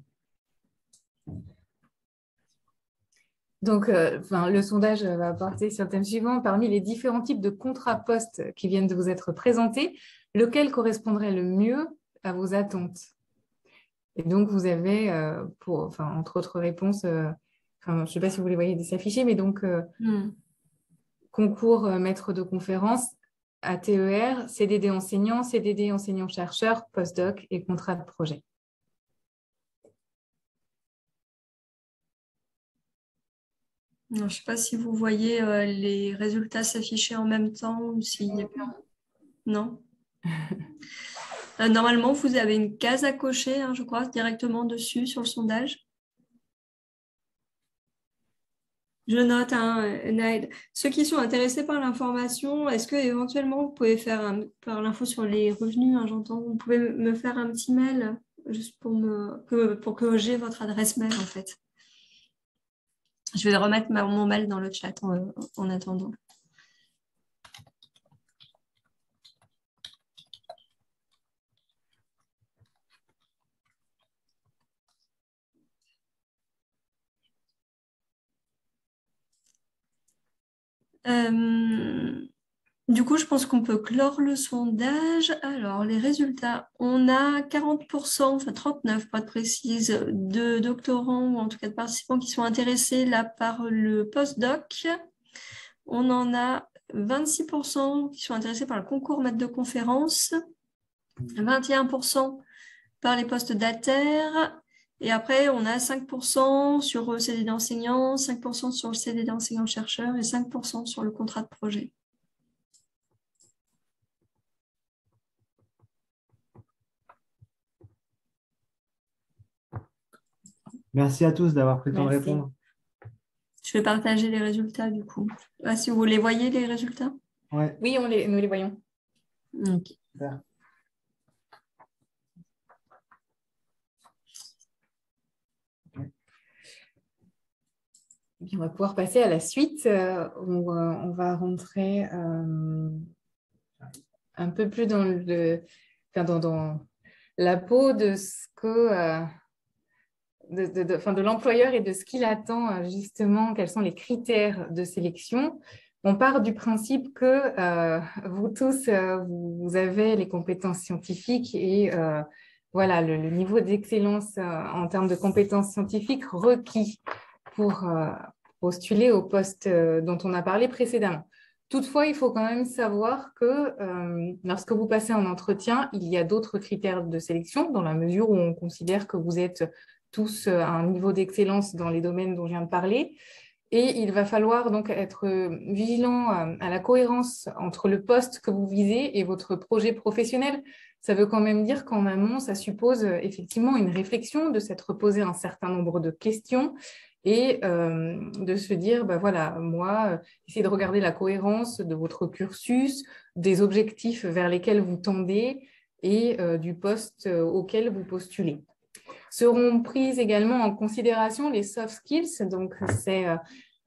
Donc, le sondage va porter sur le thème suivant. Parmi les différents types de contrats postes qui viennent de vous être présentés, lequel correspondrait le mieux à vos attentes? Et donc, vous avez, entre autres réponses, je ne sais pas si vous les voyez s'afficher, mais donc, concours maître de conférence, ATER, CDD enseignant-chercheur, postdoc et contrat de projet. Je ne sais pas si vous voyez les résultats s'afficher en même temps ou s'il y a... Non. Normalement, vous avez une case à cocher, je crois, directement dessus sur le sondage. Je note, Naël. Ceux qui sont intéressés par l'information, est-ce que éventuellement vous pouvez faire par l'info sur les revenus, j'entends, vous pouvez me faire un petit mail juste pour que j'ai votre adresse mail en fait. Je vais remettre mon mail dans le chat en attendant. Du coup, je pense qu'on peut clore le sondage. Alors, les résultats, on a 40%, enfin 39% pour être précise, de doctorants ou en tout cas de participants qui sont intéressés là par le postdoc. On en a 26% qui sont intéressés par le concours maître de conférence, 21% par les postes d'ATER. Et après, on a 5% sur le CDD enseignant, 5% sur le CDD enseignant-chercheur et 5% sur le contrat de projet. Merci à tous d'avoir pris le temps de répondre. Je vais partager les résultats du coup. Si vous les voyez, les résultats? Ouais. Oui, nous les voyons. Ok. Super. On va pouvoir passer à la suite. On va rentrer un peu plus dans dans la peau de ce que de l'employeur et de ce qu'il attend justement, quels sont les critères de sélection. On part du principe que vous tous, vous avez les compétences scientifiques et voilà le niveau d'excellence en termes de compétences scientifiques requis pour postuler au poste dont on a parlé précédemment. Toutefois, il faut quand même savoir que lorsque vous passez un entretien, il y a d'autres critères de sélection dans la mesure où on considère que vous êtes tous à un niveau d'excellence dans les domaines dont je viens de parler. Et il va falloir donc être vigilant à la cohérence entre le poste que vous visez et votre projet professionnel. Ça veut quand même dire qu'en amont, ça suppose effectivement une réflexion, de s'être posé un certain nombre de questions et de se dire, voilà, moi, essayez de regarder la cohérence de votre cursus, des objectifs vers lesquels vous tendez et du poste auquel vous postulez. Seront prises également en considération les soft skills, donc c'est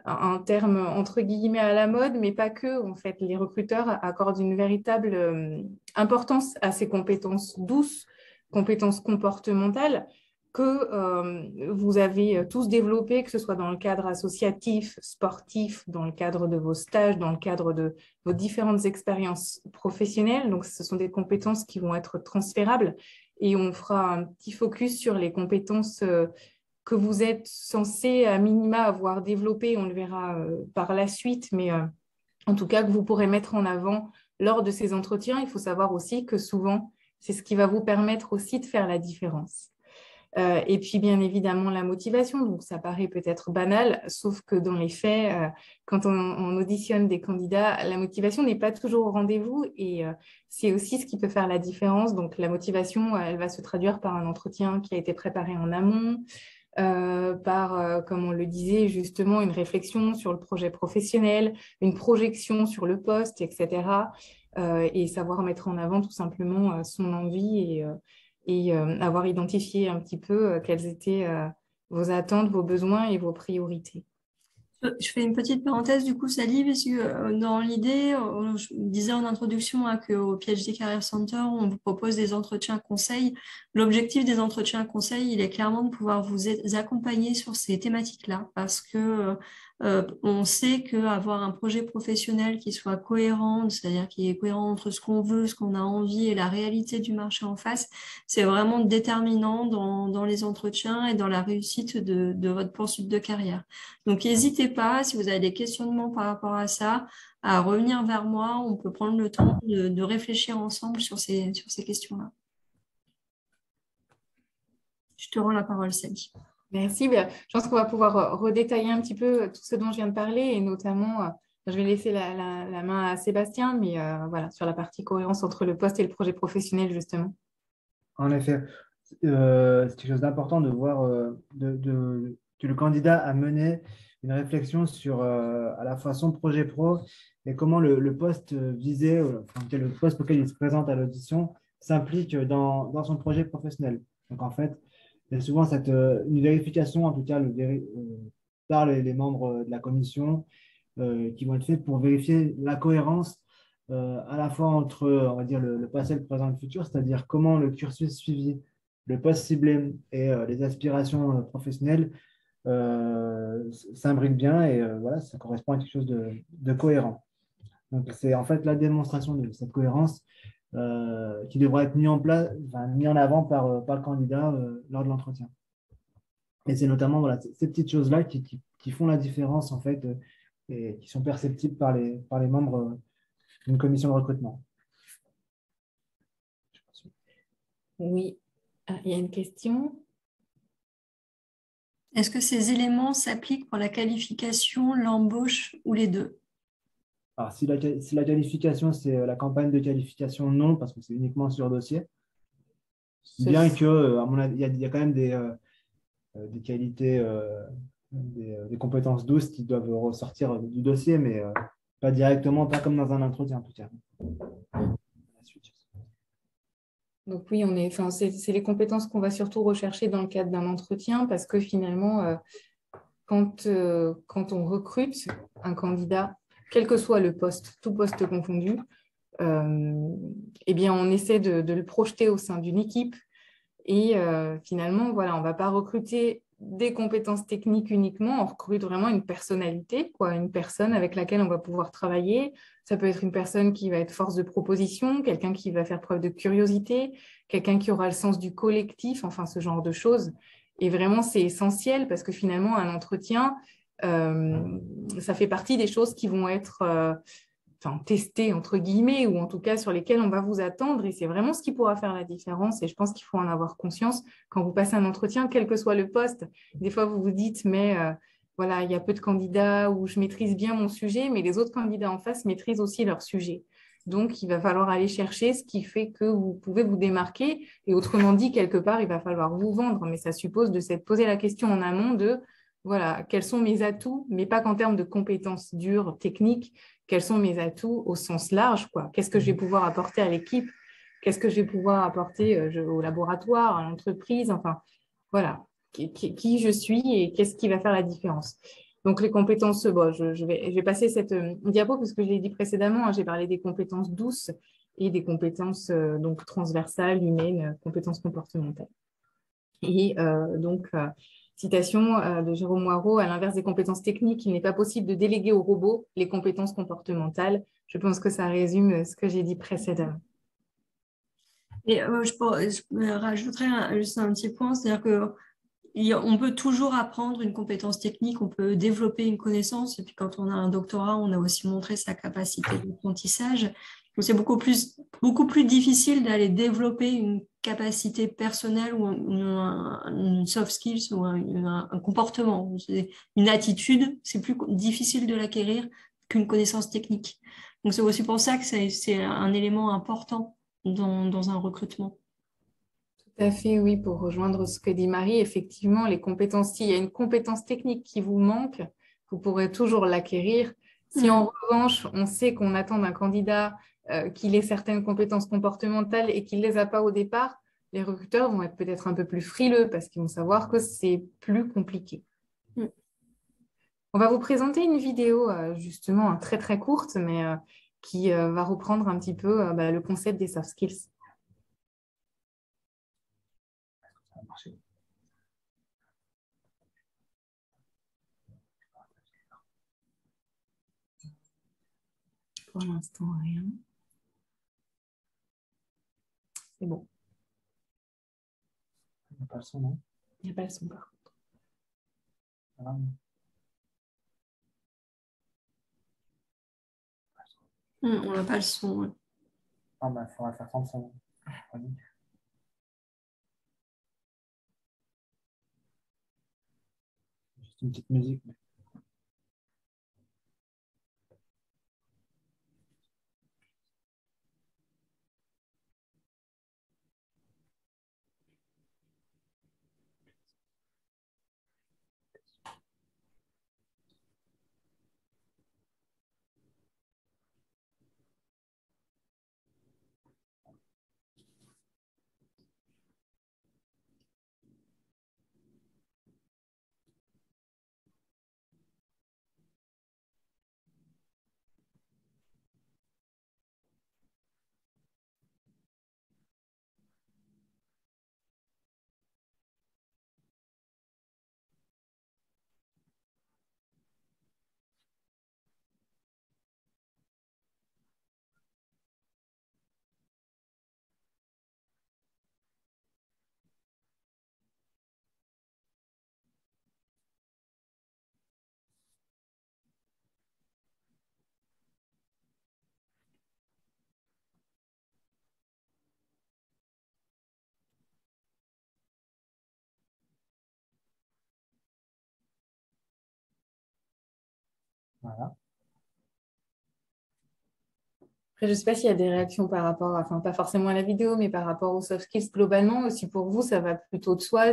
un terme entre guillemets à la mode, mais pas que. En fait, les recruteurs accordent une véritable importance à ces compétences douces compétences comportementales que vous avez tous développées, que ce soit dans le cadre associatif, sportif, dans le cadre de vos stages, dans le cadre de vos différentes expériences professionnelles. Donc, ce sont des compétences qui vont être transférables et on fera un petit focus sur les compétences que vous êtes censé à minima avoir développées. On le verra par la suite, mais en tout cas que vous pourrez mettre en avant lors de ces entretiens. Il faut savoir aussi que souvent, c'est ce qui va vous permettre aussi de faire la différence. Et puis, bien évidemment, la motivation. Donc, ça paraît peut-être banal, sauf que dans les faits, quand on auditionne des candidats, la motivation n'est pas toujours au rendez-vous et c'est aussi ce qui peut faire la différence. Donc, la motivation, elle va se traduire par un entretien qui a été préparé en amont, par, comme on le disait justement, une réflexion sur le projet professionnel, une projection sur le poste, etc. Et savoir mettre en avant tout simplement son envie et avoir identifié un petit peu quelles étaient vos attentes, vos besoins et vos priorités. Je fais une petite parenthèse du coup, Sally, parce que dans l'idée, je disais en introduction qu'au PhD Career Center, on vous propose des entretiens conseils. L'objectif des entretiens conseils, il est clairement de pouvoir vous accompagner sur ces thématiques-là, parce que on sait qu'avoir un projet professionnel qui soit cohérent, c'est-à-dire qui est cohérent entre ce qu'on veut, ce qu'on a envie et la réalité du marché en face, c'est vraiment déterminant dans les entretiens et dans la réussite de votre poursuite de carrière. Donc, n'hésitez pas, si vous avez des questionnements par rapport à ça, à revenir vers moi. On peut prendre le temps de réfléchir ensemble sur ces questions-là. Je te rends la parole, Sally. Merci. Je pense qu'on va pouvoir redétailler un petit peu tout ce dont je viens de parler et notamment, je vais laisser la main à Sébastien, mais voilà, sur la partie cohérence entre le poste et le projet professionnel, justement. En effet, c'est quelque chose d'important de voir que le candidat a mené une réflexion sur à la fois son projet pro et comment le poste visé, le poste auquel il se présente à l'audition s'implique dans son projet professionnel. Donc en fait, il y a souvent une vérification, en tout cas par les membres de la commission, qui vont être faites pour vérifier la cohérence à la fois entre, on va dire, le passé, le présent et le futur, c'est-à-dire comment le cursus suivi, le poste ciblé et les aspirations professionnelles s'imbriquent bien et voilà, ça correspond à quelque chose de cohérent. Donc, c'est en fait la démonstration de cette cohérence qui devra être mis en avant par le candidat lors de l'entretien. Et c'est notamment voilà, ces petites choses-là qui font la différence en fait et qui sont perceptibles par les membres d'une commission de recrutement. Oui, il y a une question. Est-ce que ces éléments s'appliquent pour la qualification, l'embauche ou les deux? Alors, si la qualification, c'est la campagne de qualification, non, parce que c'est uniquement sur dossier. Bien que, à mon avis, il y a quand même des qualités, des compétences douces qui doivent ressortir du dossier, mais pas directement, pas comme dans un entretien en tout cas. Donc oui, c'est les compétences qu'on va surtout rechercher dans le cadre d'un entretien parce que finalement, quand on recrute un candidat, quel que soit le poste, tout poste confondu, eh bien, on essaie de le projeter au sein d'une équipe et finalement, voilà, on ne va pas recruter des compétences techniques uniquement, on recrute vraiment une personnalité, une personne avec laquelle on va pouvoir travailler. Ça peut être une personne qui va être force de proposition, quelqu'un qui va faire preuve de curiosité, quelqu'un qui aura le sens du collectif, enfin ce genre de choses. Et vraiment, c'est essentiel parce que finalement, un entretien, ça fait partie des choses qui vont être testées, entre guillemets, ou en tout cas sur lesquelles on va vous attendre. Et c'est vraiment ce qui pourra faire la différence. Et je pense qu'il faut en avoir conscience quand vous passez un entretien, quel que soit le poste. Des fois, vous vous dites, mais voilà, il y a peu de candidats où je maîtrise bien mon sujet, mais les autres candidats en face maîtrisent aussi leur sujet. Donc, il va falloir aller chercher ce qui fait que vous pouvez vous démarquer. Et autrement dit, quelque part, il va falloir vous vendre. Mais ça suppose de s'être posé la question en amont de, voilà, quels sont mes atouts, mais pas qu'en termes de compétences dures, techniques, quels sont mes atouts au sens large, quoi. Qu'est-ce que je vais pouvoir apporter à l'équipe? Qu'est-ce que je vais pouvoir apporter au laboratoire, à l'entreprise? Enfin, voilà, qui je suis et qu'est-ce qui va faire la différence? Donc, les compétences, je vais passer cette diapo parce que je l'ai dit précédemment, j'ai parlé des compétences douces et des compétences donc transversales, humaines, compétences comportementales. Et citation de Jérôme Moirot, à l'inverse des compétences techniques, il n'est pas possible de déléguer aux robots les compétences comportementales. Je pense que ça résume ce que j'ai dit précédemment. Et je rajouterais juste un petit point, c'est-à-dire que on peut toujours apprendre une compétence technique, on peut développer une connaissance, et puis quand on a un doctorat, on a aussi montré sa capacité d'apprentissage. Donc c'est beaucoup plus difficile d'aller développer une capacité personnelle ou une soft skills ou un comportement. Une attitude, c'est plus difficile de l'acquérir qu'une connaissance technique. Donc c'est aussi pour ça que c'est un élément important dans un recrutement. Tout à fait, oui, pour rejoindre ce que dit Marie, effectivement, les compétences, s'il y a une compétence technique qui vous manque, vous pourrez toujours l'acquérir. Si en revanche, on sait qu'on attend d'un candidat qu'il ait certaines compétences comportementales et qu'il ne les a pas au départ, les recruteurs vont être peut-être un peu plus frileux parce qu'ils vont savoir que c'est plus compliqué. On va vous présenter une vidéo justement très très courte, mais qui va reprendre un petit peu le concept des soft skills. Pour l'instant, rien. C'est bon. Il n'y a pas le son, non? Il n'y a pas le son, par contre. Ah, on n'a pas le son. Ouais. ah bah, il faudra faire sans son. Juste une petite musique. Voilà. Après, je ne sais pas s'il y a des réactions par rapport, enfin pas forcément à la vidéo, mais par rapport aux soft skills globalement. Aussi pour vous, ça va plutôt de soi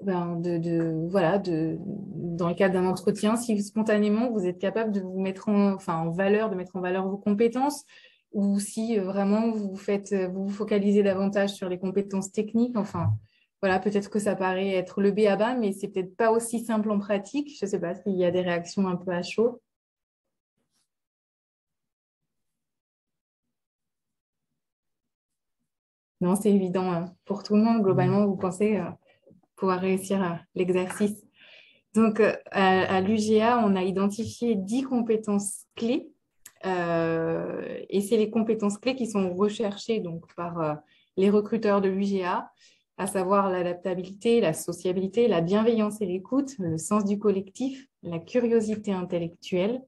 dans le cadre d'un entretien, si spontanément vous êtes capable de vous mettre en valeur, de mettre en valeur vos compétences, ou si vraiment vous vous focalisez davantage sur les compétences techniques. Enfin, voilà, peut-être que ça paraît être le b.a.-ba, mais c'est peut-être pas aussi simple en pratique. Je ne sais pas s'il y a des réactions un peu à chaud. Non, c'est évident pour tout le monde. Globalement, vous pensez pouvoir réussir l'exercice. Donc, à l'UGA, on a identifié 10 compétences clés. Et c'est les compétences clés qui sont recherchées donc, par les recruteurs de l'UGA, à savoir l'adaptabilité, la sociabilité, la bienveillance et l'écoute, le sens du collectif, la curiosité intellectuelle,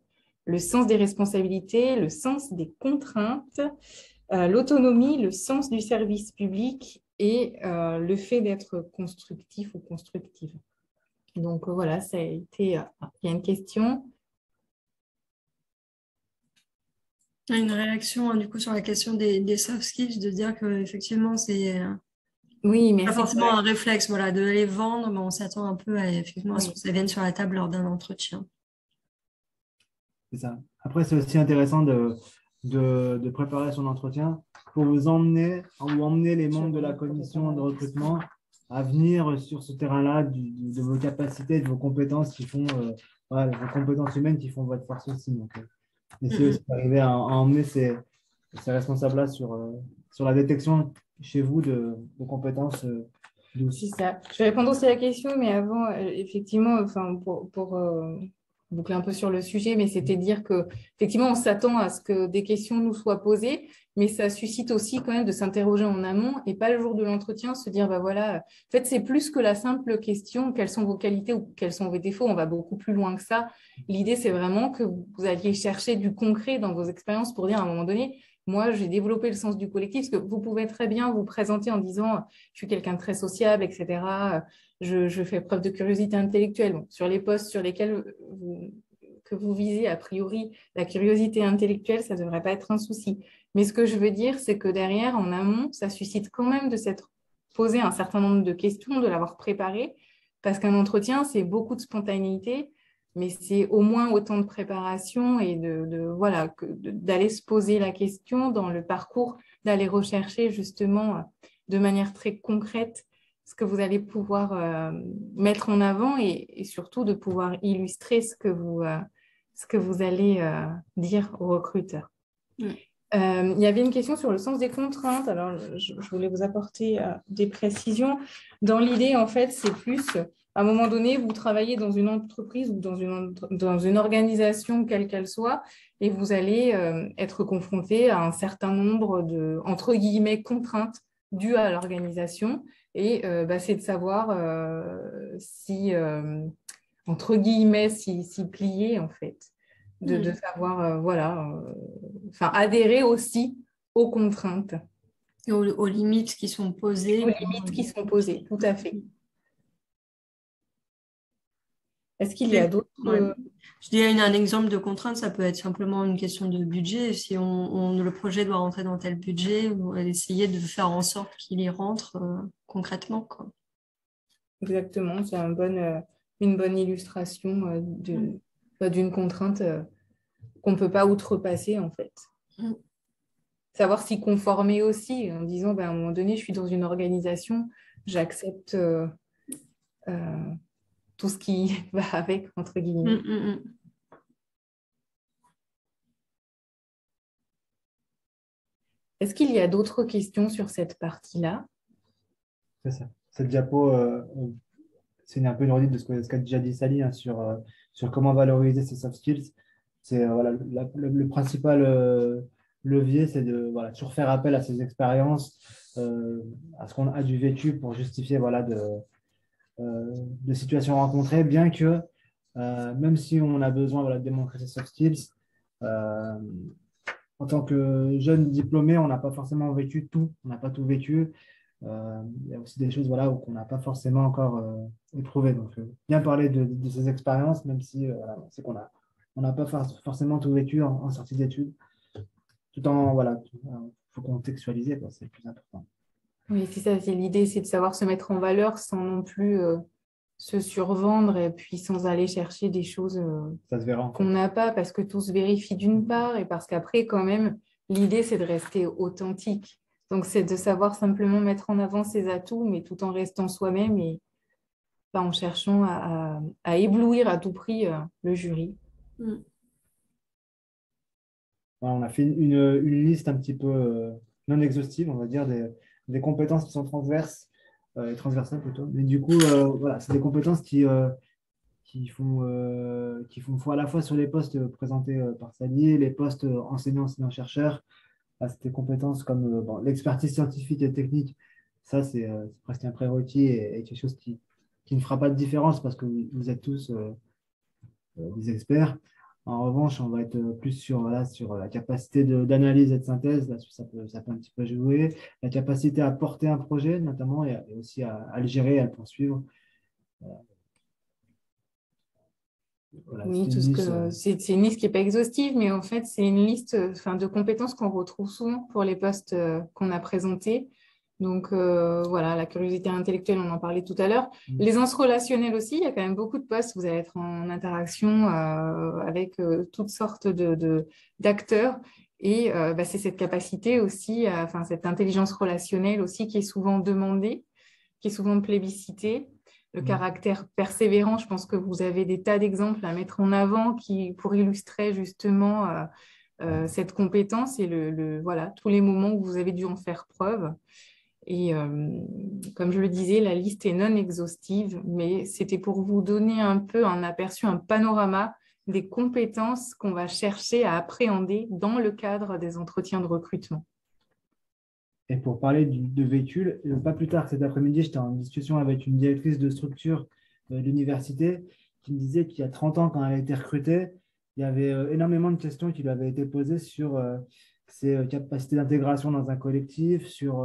le sens des responsabilités, le sens des contraintes, l'autonomie, le sens du service public et le fait d'être constructif ou constructive. Donc voilà, ça a été. Il y a une question. Une réaction du coup sur la question des soft skills, de dire qu'effectivement, c'est oui, pas forcément un réflexe de les vendre, mais on s'attend un peu effectivement, à ce que ça vienne sur la table lors d'un entretien. C'est ça. Après, c'est aussi intéressant de préparer son entretien pour vous emmener les membres de la commission de recrutement à venir sur ce terrain-là de vos capacités, de vos compétences qui font, vos compétences humaines qui font votre force aussi. Donc, essayer aussi d'arriver à emmener ces responsables-là sur la détection chez vous de compétences douces. C'est ça. Je vais répondre aussi à la question, mais avant, effectivement, pour boucler un peu sur le sujet, mais c'était dire que effectivement, on s'attend à ce que des questions nous soient posées, mais ça suscite aussi quand même de s'interroger en amont et pas le jour de l'entretien, se dire, bah voilà, en fait, c'est plus que la simple question, quelles sont vos qualités ou quels sont vos défauts, on va beaucoup plus loin que ça. L'idée, c'est vraiment que vous alliez chercher du concret dans vos expériences pour dire à un moment donné, moi, j'ai développé le sens du collectif, parce que vous pouvez très bien vous présenter en disant, je suis quelqu'un de très sociable, etc. Je fais preuve de curiosité intellectuelle. Bon, sur les postes sur lesquels que vous visez, a priori, la curiosité intellectuelle, ça ne devrait pas être un souci. Mais ce que je veux dire, c'est que derrière, en amont, ça suscite quand même de s'être posé un certain nombre de questions, de l'avoir préparé, parce qu'un entretien, c'est beaucoup de spontanéité, mais c'est au moins autant de préparation et voilà, d'aller se poser la question dans le parcours, d'aller rechercher justement de manière très concrète ce que vous allez pouvoir mettre en avant et surtout de pouvoir illustrer ce que vous allez dire aux recruteurs. Il y avait une question sur le sens des contraintes. Alors, je voulais vous apporter des précisions. Dans l'idée, en fait, c'est plus, à un moment donné, vous travaillez dans une entreprise ou dans une organisation, quelle qu'elle soit, et vous allez être confronté à un certain nombre de, entre guillemets, contraintes dues à l'organisation. Et c'est de savoir si, entre guillemets, s'y plier, en fait. De savoir, adhérer aussi aux contraintes. Et aux limites qui sont posées. Aux limites qui sont posées, tout à fait. Est-ce qu'il y a d'autres... Je dirais un exemple de contrainte, ça peut être simplement une question de budget. Si le projet doit rentrer dans tel budget, on va essayer de faire en sorte qu'il y rentre concrètement, quoi. Exactement, c'est une bonne illustration d'une contrainte qu'on ne peut pas outrepasser, en fait. Savoir s'y conformer aussi, en disant, à un moment donné, je suis dans une organisation, j'accepte tout ce qui va avec, entre guillemets. Est-ce qu'il y a d'autres questions sur cette partie-là? C'est ça. Cette diapo, c'est un peu une redite de ce qu'a déjà dit Sally sur comment valoriser ses soft skills. C'est le principal levier, c'est de toujours faire appel à ses expériences, à ce qu'on a du vécu pour justifier de situations rencontrées, bien que même si on a besoin de démontrer ses soft skills, en tant que jeune diplômé, on n'a pas forcément vécu tout, on n'a pas tout vécu. Il y a aussi des choses qu'on n'a pas forcément encore éprouvées. Donc, bien parler de ces expériences, même si c'est qu'on n'a pas forcément tout vécu en sortie d'études. Tout en, faut contextualiser, c'est le plus important. Oui, c'est ça, l'idée, c'est de savoir se mettre en valeur sans non plus se survendre et puis sans aller chercher des choses qu'on n'a pas, parce que tout se vérifie d'une part et parce qu'après, quand même, l'idée, c'est de rester authentique. Donc, c'est de savoir simplement mettre en avant ses atouts, mais tout en restant soi-même et pas en cherchant à éblouir à tout prix le jury. On a fait une liste un petit peu non exhaustive, on va dire, des compétences qui sont transversales plutôt. Mais du coup, c'est des compétences qui font foi à la fois sur les postes présentés par Sally, les postes enseignants-chercheurs. C'est des compétences comme l'expertise scientifique et technique. Ça, c'est presque un prérequis et quelque chose qui ne fera pas de différence parce que vous êtes tous des experts. En revanche, on va être plus sur la capacité d'analyse et de synthèse. Là, ça peut un petit peu jouer. La capacité à porter un projet, notamment, et aussi à le gérer, à le poursuivre. Oui, c'est une liste qui n'est pas exhaustive, mais en fait, c'est une liste de compétences qu'on retrouve souvent pour les postes qu'on a présentés. Donc, la curiosité intellectuelle, on en parlait tout à l'heure. L'aisance relationnelle aussi, il y a quand même beaucoup de postes. Vous allez être en interaction avec toutes sortes d'acteurs. Et c'est cette capacité aussi, cette intelligence relationnelle aussi qui est souvent demandée, qui est souvent plébiscitée. Le caractère persévérant, je pense que vous avez des tas d'exemples à mettre en avant pour illustrer justement cette compétence et voilà, tous les moments où vous avez dû en faire preuve. Et comme je le disais, la liste est non exhaustive, mais c'était pour vous donner un peu un aperçu, un panorama des compétences qu'on va chercher à appréhender dans le cadre des entretiens de recrutement. Et pour parler de véhicule, pas plus tard que cet après-midi, j'étais en discussion avec une directrice de structure de l'université qui me disait qu'il y a 30 ans, quand elle a été recrutée, il y avait énormément de questions qui lui avaient été posées sur ses capacités d'intégration dans un collectif, sur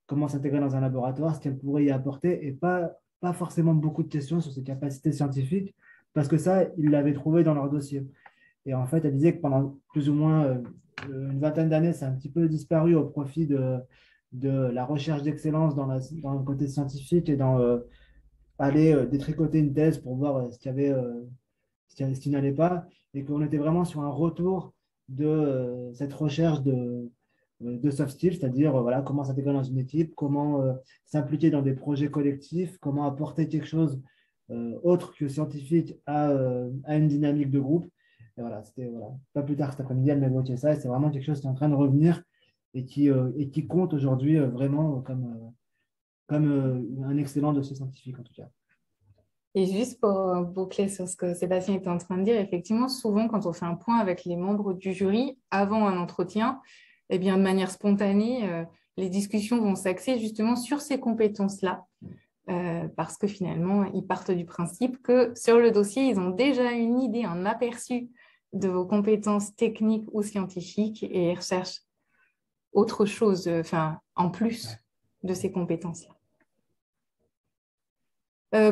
comment s'intégrer dans un laboratoire, ce qu'elle pourrait y apporter, et pas forcément beaucoup de questions sur ses capacités scientifiques, parce que ça, ils l'avaient trouvé dans leur dossier. Et en fait, elle disait que pendant plus ou moins une vingtaine d'années, ça a un petit peu disparu au profit de la recherche d'excellence dans le côté scientifique et dans aller détricoter une thèse pour voir ce qui n'allait pas, et qu'on était vraiment sur un retour de cette recherche de soft skills, c'est-à-dire voilà, comment s'intégrer dans une équipe, comment s'impliquer dans des projets collectifs, comment apporter quelque chose autre que scientifique à une dynamique de groupe. Et voilà, c'était pas plus tard cet après-midi, elle m'évoquait ça, et c'est vraiment quelque chose qui est en train de revenir et qui compte aujourd'hui vraiment comme un excellent dossier scientifique en tout cas. Et juste pour boucler sur ce que Sébastien était en train de dire, effectivement, souvent quand on fait un point avec les membres du jury avant un entretien, eh bien, de manière spontanée, les discussions vont s'axer justement sur ces compétences-là. Parce que finalement, ils partent du principe que sur le dossier, ils ont déjà une idée, un aperçu de vos compétences techniques ou scientifiques et ils recherchent autre chose, en plus de ces compétences-là.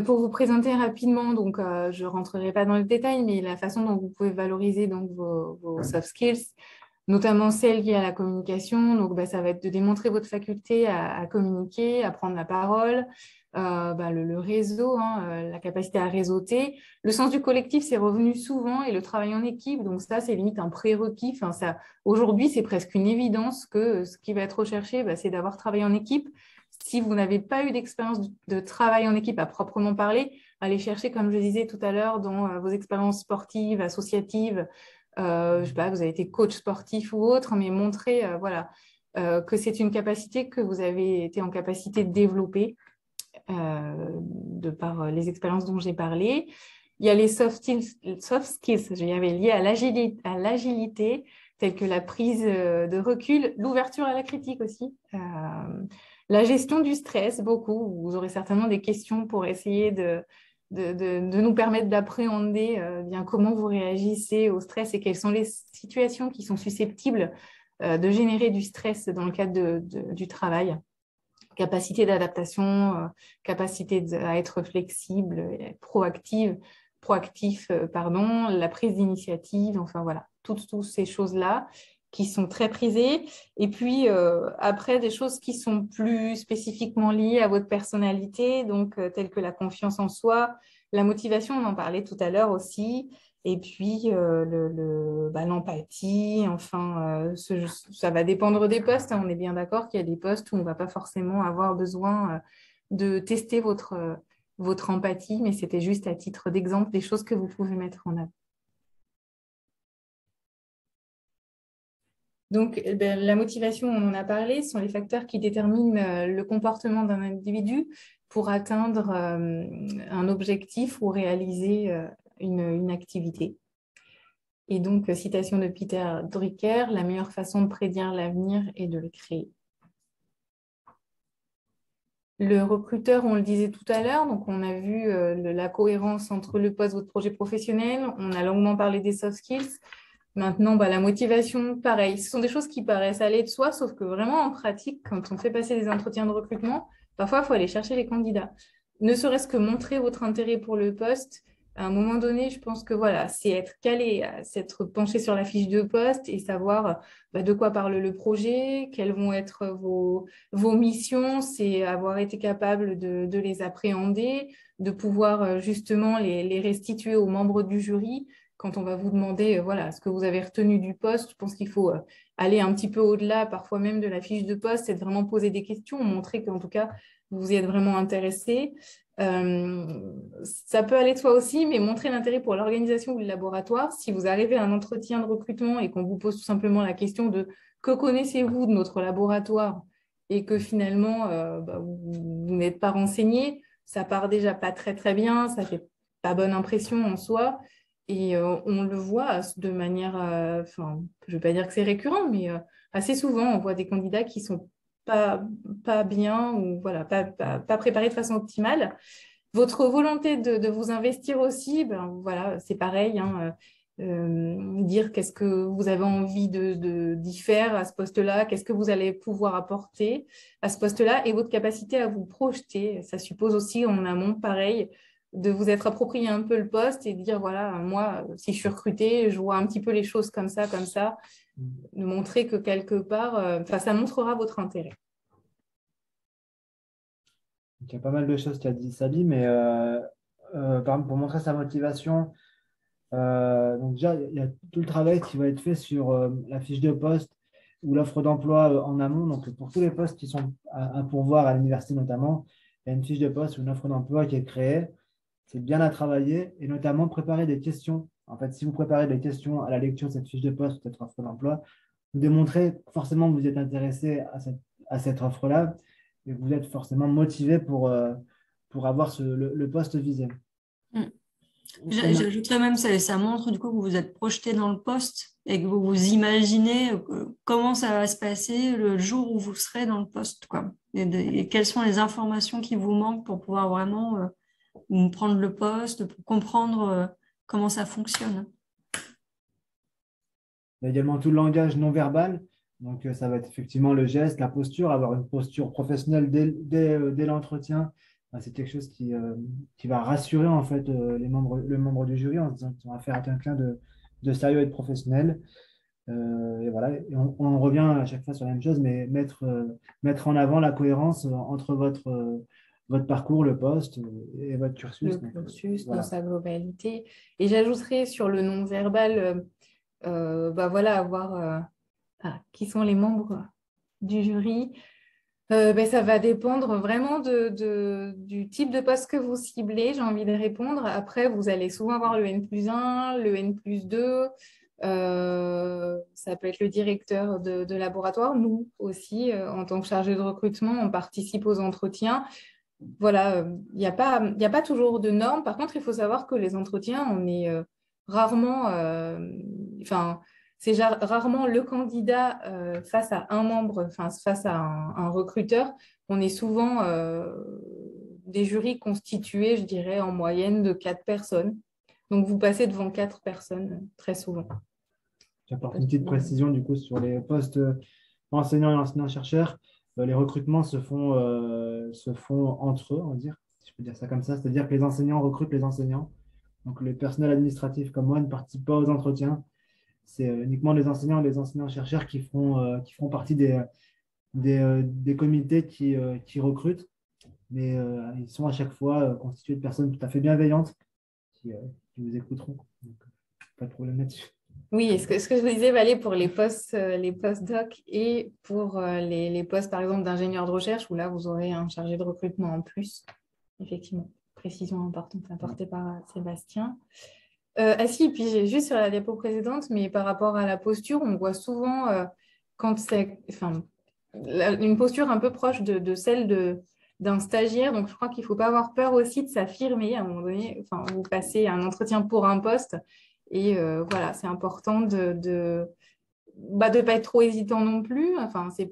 Pour vous présenter rapidement, donc, je ne rentrerai pas dans le détail, mais la façon dont vous pouvez valoriser donc, vos soft skills, notamment celles liées à la communication. Donc, ça va être de démontrer votre faculté à communiquer, à prendre la parole, le réseau, la capacité à réseauter. Le sens du collectif, c'est revenu souvent, et le travail en équipe, donc ça, c'est limite un prérequis. Aujourd'hui, c'est presque une évidence que ce qui va être recherché, c'est d'avoir travaillé en équipe. Si vous n'avez pas eu d'expérience de travail en équipe à proprement parler, allez chercher, comme je disais tout à l'heure, dans vos expériences sportives, associatives, je sais pas, vous avez été coach sportif ou autre, mais montrer que c'est une capacité que vous avez été en capacité de développer de par les expériences dont j'ai parlé. Il y a les soft skills, je y avais liés à l'agilité, telles que la prise de recul, l'ouverture à la critique aussi, la gestion du stress, beaucoup. Vous aurez certainement des questions pour essayer de nous permettre d'appréhender bien comment vous réagissez au stress et quelles sont les situations qui sont susceptibles de générer du stress dans le cadre du travail. Capacité d'adaptation, capacité à être flexible, proactif, la prise d'initiative, enfin voilà, toutes ces choses-là qui sont très prisées. Et puis, après, des choses qui sont plus spécifiquement liées à votre personnalité, donc telles que la confiance en soi, la motivation, on en parlait tout à l'heure aussi, et puis l'empathie, ça va dépendre des postes. On est bien d'accord qu'il y a des postes où on ne va pas forcément avoir besoin de tester votre empathie, mais c'était juste à titre d'exemple des choses que vous pouvez mettre en œuvre. Donc, la motivation, on en a parlé, sont les facteurs qui déterminent le comportement d'un individu pour atteindre un objectif ou réaliser une activité. Et donc, citation de Peter Drucker, la meilleure façon de prédire l'avenir est de le créer. Le recruteur, on le disait tout à l'heure, donc on a vu la cohérence entre le poste et votre projet professionnel, on a longuement parlé des soft skills. Maintenant, la motivation, pareil. Ce sont des choses qui paraissent aller de soi, sauf que vraiment en pratique, quand on fait passer des entretiens de recrutement, parfois, il faut aller chercher les candidats. Ne serait-ce que montrer votre intérêt pour le poste. À un moment donné, je pense que c'est être calé, s'être penché sur la fiche de poste et savoir de quoi parle le projet, quelles vont être vos missions, c'est avoir été capable de les appréhender, de pouvoir justement les restituer aux membres du jury. Quand on va vous demander ce que vous avez retenu du poste, je pense qu'il faut aller un petit peu au-delà, parfois même de la fiche de poste, c'est de vraiment poser des questions, montrer qu'en tout cas, vous y êtes vraiment intéressé. ça peut aller de soi aussi, mais montrer l'intérêt pour l'organisation ou le laboratoire. Si vous arrivez à un entretien de recrutement et qu'on vous pose tout simplement la question de que connaissez-vous de notre laboratoire et que finalement, vous n'êtes pas renseigné, ça part déjà pas très, très bien, ça fait pas bonne impression en soi. Et on le voit de manière, je ne vais pas dire que c'est récurrent, mais assez souvent, on voit des candidats qui sont pas bien ou voilà, pas préparés de façon optimale. Votre volonté de vous investir aussi, voilà, c'est pareil, hein, dire qu'est-ce que vous avez envie d'y faire à ce poste-là, qu'est-ce que vous allez pouvoir apporter à ce poste-là et votre capacité à vous projeter. Ça suppose aussi en amont, pareil, de vous être approprié un peu le poste et de dire, voilà, moi, si je suis recrutée, je vois un petit peu les choses comme ça, de montrer que quelque part, ça montrera votre intérêt. Il y a pas mal de choses qu'a dit Sally, mais par exemple, pour montrer sa motivation, donc déjà, il y a tout le travail qui va être fait sur la fiche de poste ou l'offre d'emploi en amont. Donc, pour tous les postes qui sont à pourvoir à l'université notamment, il y a une fiche de poste ou une offre d'emploi qui est créée. C'est bien à travailler et notamment préparer des questions. En fait, si vous préparez des questions à la lecture de cette fiche de poste ou cette offre d'emploi, vous démontrez forcément que vous êtes intéressé à cette offre-là et que vous êtes forcément motivé pour avoir le poste visé. J'ajouterais même ça montre du coup que vous vous êtes projeté dans le poste et que vous vous imaginez comment ça va se passer le jour où vous serez dans le poste, quoi. Et quelles sont les informations qui vous manquent pour pouvoir vraiment prendre le poste, pour comprendre comment ça fonctionne. Il y a également tout le langage non verbal. Donc, ça va être effectivement le geste, la posture, avoir une posture professionnelle dès l'entretien. C'est quelque chose qui va rassurer en fait le membre du jury en se disant qu'ils ont affaire à quelqu'un de sérieux et de professionnel. Et voilà, et on revient à chaque fois sur la même chose, mais mettre en avant la cohérence entre votre parcours, le poste et votre cursus. Le cursus dans sa globalité. Et j'ajouterais sur le non-verbal, voilà, avoir qui sont les membres du jury. Ça va dépendre vraiment du type de poste que vous ciblez, j'ai envie de répondre. Après, vous allez souvent avoir le N+1, le N+2. Ça peut être le directeur de laboratoire. Nous aussi, en tant que chargé de recrutement, on participe aux entretiens. Voilà, il n'y a pas toujours de normes. Par contre, il faut savoir que les entretiens, on est rarement... c'est rarement le candidat face à un membre, face à un recruteur. On est souvent des jurys constitués, je dirais, en moyenne de 4 personnes. Donc, vous passez devant 4 personnes très souvent. J'apporte une petite précision du coup sur les postes enseignants et enseignants-chercheurs. Les recrutements se font entre eux, on va dire, si je peux dire ça comme ça. C'est-à-dire que les enseignants recrutent les enseignants. Donc, le personnel administratif comme moi ne participe pas aux entretiens. C'est uniquement les enseignants et les enseignants-chercheurs qui feront partie des comités qui recrutent. Mais ils sont à chaque fois constitués de personnes tout à fait bienveillantes qui vous écouteront. Donc, pas de problème là-dessus. Oui, ce que je vous disais valait pour les post-doc et pour les postes, par exemple, d'ingénieur de recherche, où là, vous aurez un chargé de recrutement en plus. Effectivement, précision importante apportée par Sébastien. Si, puis j'ai juste sur la diapo précédente, mais par rapport à la posture, on voit souvent quand c'est une posture un peu proche de celle d'un stagiaire. Donc, je crois qu'il ne faut pas avoir peur aussi de s'affirmer à un moment donné. Vous passez un entretien pour un poste et voilà, c'est important de pas être trop hésitant non plus.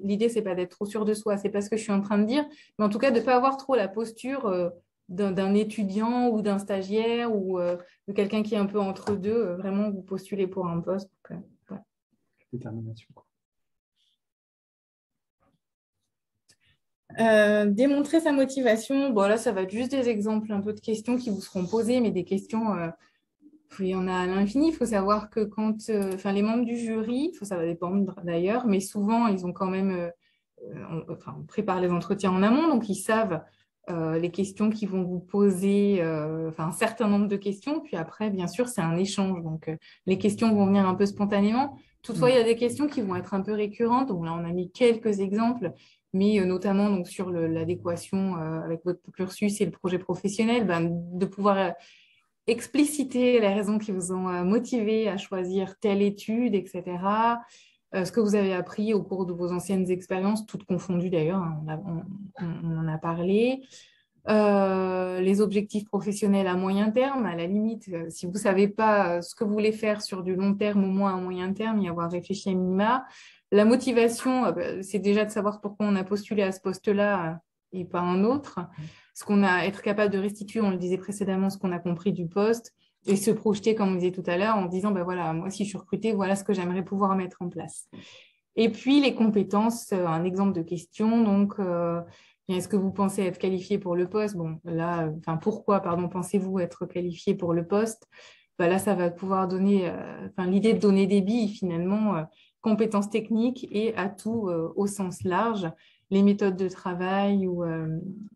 L'idée, ce n'est pas d'être trop sûr de soi, c'est pas ce que je suis en train de dire, mais en tout cas, de ne pas avoir trop la posture d'un étudiant ou d'un stagiaire ou de quelqu'un qui est un peu entre deux. Vraiment, vous postulez pour un poste. Donc, détermination. Démontrer sa motivation, bon là ça va être juste des exemples un peu de questions qui vous seront posées, mais des questions, il y en a à l'infini. Il faut savoir que quand les membres du jury, ça va dépendre d'ailleurs, mais souvent ils ont quand même, on prépare les entretiens en amont, donc ils savent les questions qu'ils vont vous poser, un certain nombre de questions, puis après bien sûr c'est un échange, donc les questions vont venir un peu spontanément. Toutefois, il y a des questions qui vont être un peu récurrentes, donc là on a mis quelques exemples. mais notamment donc, sur l'adéquation avec votre cursus et le projet professionnel, de pouvoir expliciter les raisons qui vous ont motivé à choisir telle étude, etc. Ce que vous avez appris au cours de vos anciennes expériences, toutes confondues d'ailleurs, hein, on en a parlé. Les objectifs professionnels à moyen terme, à la limite, si vous ne savez pas ce que vous voulez faire sur du long terme, au moins à moyen terme, y avoir réfléchi à minima. La motivation, c'est déjà de savoir pourquoi on a postulé à ce poste-là et pas un autre. Être capable de restituer, on le disait précédemment, ce qu'on a compris du poste et se projeter, comme on disait tout à l'heure, en disant, voilà, moi, si je suis recrutée, voilà ce que j'aimerais pouvoir mettre en place. Et puis, les compétences, un exemple de question, donc... est-ce que vous pensez être qualifié pour le poste? Bon, là, pourquoi, pensez-vous être qualifié pour le poste? Là, ça va pouvoir donner, l'idée de donner des billes, finalement, compétences techniques et atouts au sens large, les méthodes de travail ou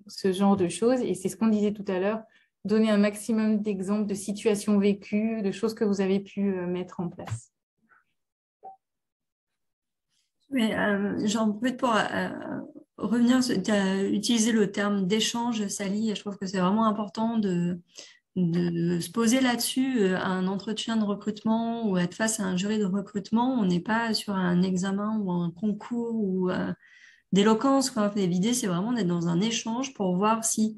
ce genre de choses. Et c'est ce qu'on disait tout à l'heure, donner un maximum d'exemples de situations vécues, de choses que vous avez pu mettre en place. Mais j'en profite pour revenir, tu as utilisé le terme d'échange, Sally, et je trouve que c'est vraiment important de se poser là-dessus. Un entretien de recrutement ou être face à un jury de recrutement, on n'est pas sur un examen ou un concours ou d'éloquence. L'idée, c'est vraiment d'être dans un échange pour voir si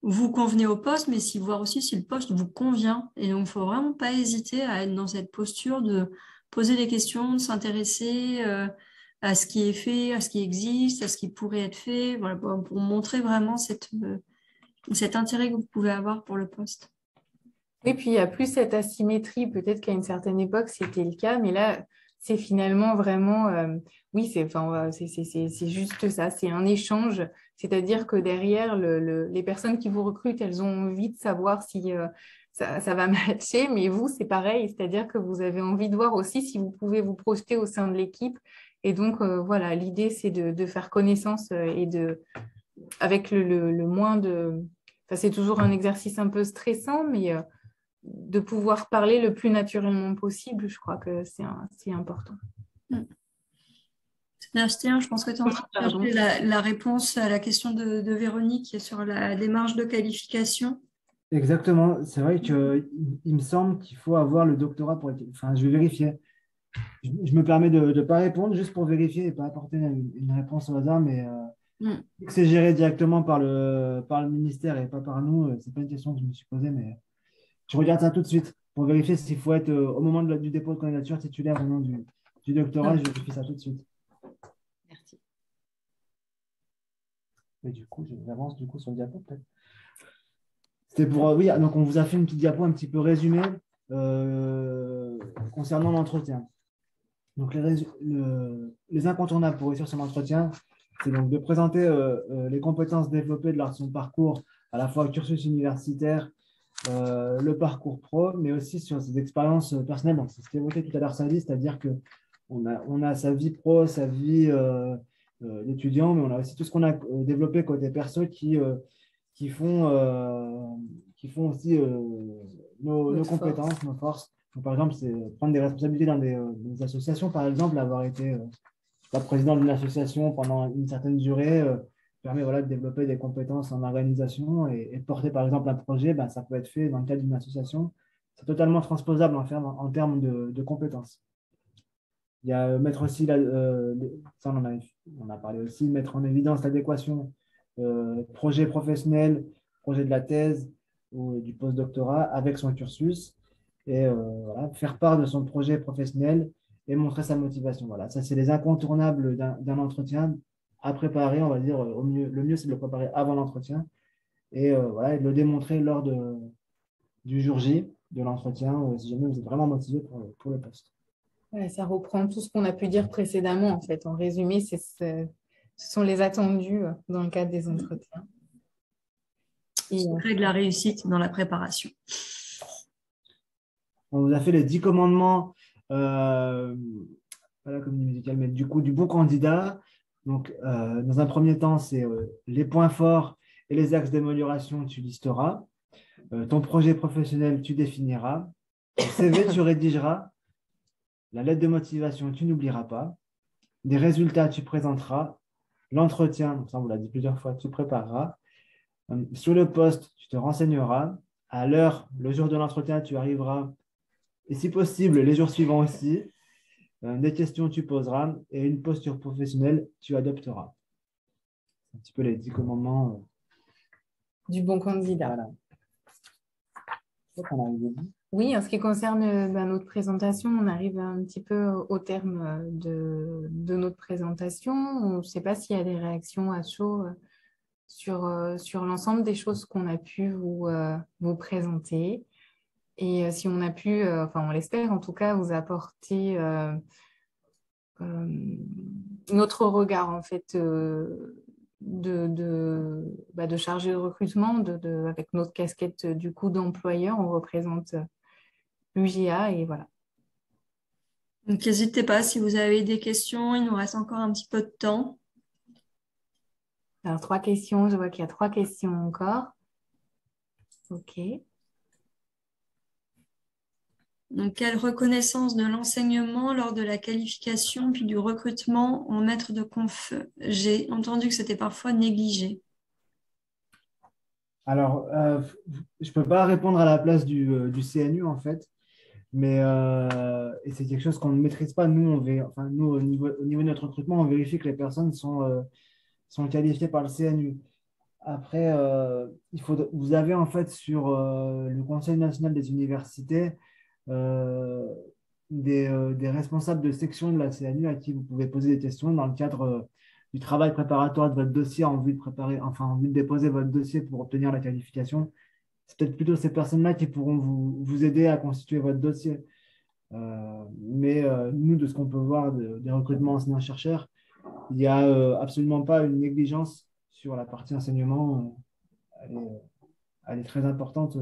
vous convenez au poste, mais voir aussi si le poste vous convient. Et donc, il ne faut vraiment pas hésiter à être dans cette posture de poser des questions, de s'intéresser à ce qui est fait, à ce qui existe, à ce qui pourrait être fait, voilà, pour montrer vraiment cet intérêt que vous pouvez avoir pour le poste. Et puis, il n'y a plus cette asymétrie, peut-être qu'à une certaine époque, c'était le cas, mais là, c'est finalement vraiment, c'est juste ça, c'est un échange, c'est-à-dire que derrière, les personnes qui vous recrutent, elles ont envie de savoir si ça va matcher, mais vous, c'est pareil, c'est-à-dire que vous avez envie de voir aussi si vous pouvez vous projeter au sein de l'équipe. Et donc, voilà, l'idée, c'est de faire connaissance avec le moins de... c'est toujours un exercice un peu stressant, mais de pouvoir parler le plus naturellement possible, je crois que c'est important. Sébastien, je pense que tu es en train de chercher la réponse à la question de Véronique sur la démarche de qualification. Exactement. C'est vrai qu'il me semble qu'il faut avoir le doctorat pour être... Enfin, je vais vérifier. Je me permets de ne pas répondre juste pour vérifier et pas apporter une réponse au hasard, mais que c'est géré directement par le ministère et pas par nous, c'est pas une question que je me suis posée, mais je regarde ça tout de suite pour vérifier s'il faut être au moment du dépôt de candidature titulaire au nom du doctorat. Je vérifie ça tout de suite. Merci. Et du coup, j'avance sur le diapo peut-être. C'était pour... oui, donc on vous a fait une petite diapo un petit peu résumée concernant l'entretien. Donc, les incontournables pour réussir son entretien, c'est donc de présenter les compétences développées lors de son parcours, à la fois le cursus universitaire, le parcours pro, mais aussi sur ses expériences personnelles. Donc, c'est ce qu'évoquait tout à l'heure Sally, c'est-à-dire qu'on a sa vie pro, sa vie d'étudiant, mais on a aussi tout ce qu'on a développé côté perso qui font aussi nos compétences, nos forces. Donc, par exemple, c'est prendre des responsabilités dans des associations, par exemple, avoir été président d'une association pendant une certaine durée permet de développer des compétences en organisation et de porter, par exemple, un projet, ça peut être fait dans le cadre d'une association. C'est totalement transposable en termes de compétences. Il y a mettre aussi, ça on a parlé aussi, mettre en évidence l'adéquation projet professionnel, projet de la thèse ou du postdoctorat avec son cursus et faire part de son projet professionnel et montrer sa motivation. Voilà, ça, c'est les incontournables d'un entretien à préparer, on va dire, au mieux. Le mieux, c'est de le préparer avant l'entretien et de le démontrer lors du jour J de l'entretien, si jamais vous êtes vraiment motivé pour le poste. Ouais, ça reprend tout ce qu'on a pu dire précédemment, en fait. En résumé, ce sont les attendus dans le cadre des entretiens. Et secret de la réussite dans la préparation. On vous a fait les 10 commandements comme musical, mais du coup, du bon candidat. Donc, dans un premier temps, c'est les points forts et les axes d'amélioration, tu listeras. Ton projet professionnel, tu définiras. Ton CV, tu rédigeras. La lettre de motivation, tu n'oublieras pas. Des résultats, tu présenteras. L'entretien, donc ça on vous l'a dit plusieurs fois, tu prépareras. Sur le poste, tu te renseigneras. À l'heure, le jour de l'entretien, tu arriveras. Et si possible, les jours suivants aussi. Des questions, tu poseras. Et une posture professionnelle, tu adopteras. C'est un petit peu les 10 commandements. Du bon candidat. Voilà. C'est ça qu'on arrive au bout. Oui, en ce qui concerne notre présentation, on arrive un petit peu au terme de notre présentation. On ne sait pas s'il y a des réactions à chaud sur l'ensemble des choses qu'on a pu vous présenter. Et si on a pu, enfin on l'espère en tout cas, vous apporter notre regard en fait de chargé de recrutement, avec notre casquette du coup d'employeur, on représente l'UGA et voilà. Donc, n'hésitez pas si vous avez des questions. Il nous reste encore un petit peu de temps. Alors 3 questions, je vois qu'il y a 3 questions encore. Ok. Donc, quelle reconnaissance de l'enseignement lors de la qualification puis du recrutement en maître de conf? J'ai entendu que c'était parfois négligé. Alors, je ne peux pas répondre à la place du CNU, en fait. Mais et c'est quelque chose qu'on ne maîtrise pas. Nous, au niveau de notre recrutement, on vérifie que les personnes sont qualifiées par le CNU. Après, vous avez en fait sur le Conseil national des universités euh, des responsables de section de la CNU à qui vous pouvez poser des questions dans le cadre du travail préparatoire de votre dossier en vue de en vue de déposer votre dossier pour obtenir la qualification. C'est peut-être plutôt ces personnes-là qui pourront vous aider à constituer votre dossier. Mais nous, de ce qu'on peut voir des recrutements enseignants-chercheurs, il n'y a absolument pas une négligence sur la partie enseignement. Elle est très importante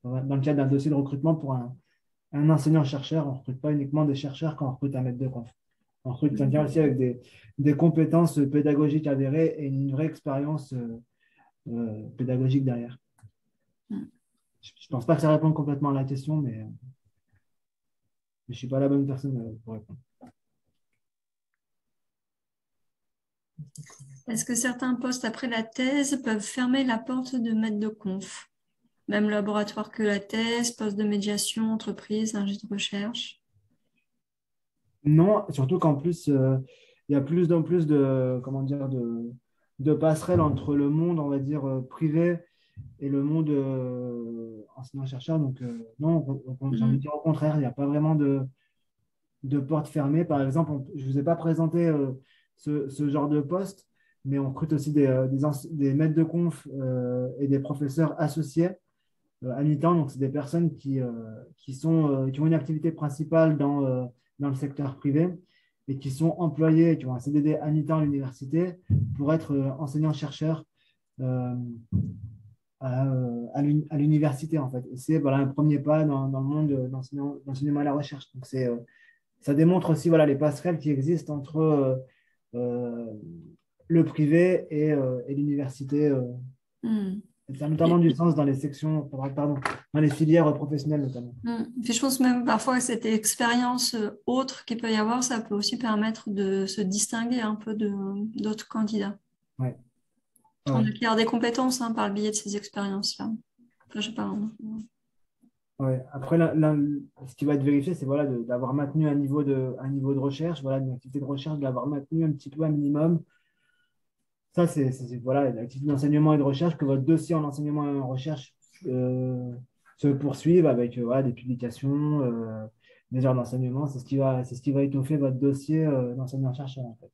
dans le cadre d'un dossier de recrutement pour un enseignant-chercheur. On ne recrute pas uniquement des chercheurs quand on recrute un maître de conf. On recrute quelqu'un aussi avec des compétences pédagogiques avérées et une vraie expérience pédagogique derrière. Je ne pense pas que ça réponde complètement à la question, mais je ne suis pas la bonne personne pour répondre. Est-ce que certains postes après la thèse peuvent fermer la porte de maître de conf? Même laboratoire que la thèse, poste de médiation, entreprise, ingé de recherche? Non, surtout qu'en plus, il y a plus en plus comment dire, de passerelles entre le monde, on va dire, privé et le monde enseignant-chercheur. Donc, non, j'ai envie de dire au contraire, il n'y a pas vraiment de porte fermée. Par exemple, je ne vous ai pas présenté ce genre de poste, mais on recrute aussi des maîtres de conf et des professeurs associés à mi-temps. Donc, c'est des personnes qui ont une activité principale dans le secteur privé et qui sont employés, qui ont un CDD à mi-temps à l'université pour être enseignants-chercheurs à l'université, en fait. Et c'est voilà, un premier pas dans le monde de l'enseignement à la recherche. Donc, ça démontre aussi voilà, les passerelles qui existent entre le privé et l'université. Ça a notamment du sens dans les sections, pardon, dans les filières professionnelles notamment. Puis je pense même parfois que cette expérience autre qu'il peut y avoir, ça peut aussi permettre de se distinguer un peu d'autres candidats. Ouais. On acquiert des compétences par le biais de ces expériences-là. Enfin, je sais pas. Ouais. Après, ce qui va être vérifié, c'est voilà, d'avoir maintenu un niveau de recherche, voilà, une activité de recherche, de l'avoir maintenu un petit peu un minimum. Ça, c'est voilà, l'activité d'enseignement et de recherche, que votre dossier en enseignement et en recherche se poursuive avec voilà, des publications, des heures d'enseignement. C'est ce qui va étoffer votre dossier d'enseignant-chercheur, en fait.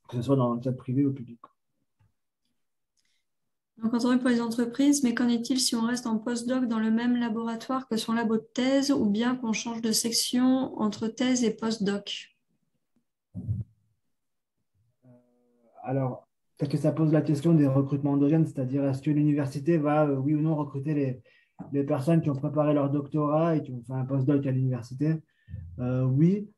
Que ce soit dans le cadre privé ou public. Donc, entendu pour les entreprises, mais qu'en est-il si on reste en postdoc dans le même laboratoire que son labo de thèse ou bien qu'on change de section entre thèse et postdoc? Alors, peut-être que ça pose la question des recrutements endogènes, c'est-à-dire est-ce que l'université va, oui ou non, recruter les personnes qui ont préparé leur doctorat et qui ont fait un postdoc à l'université? Oui,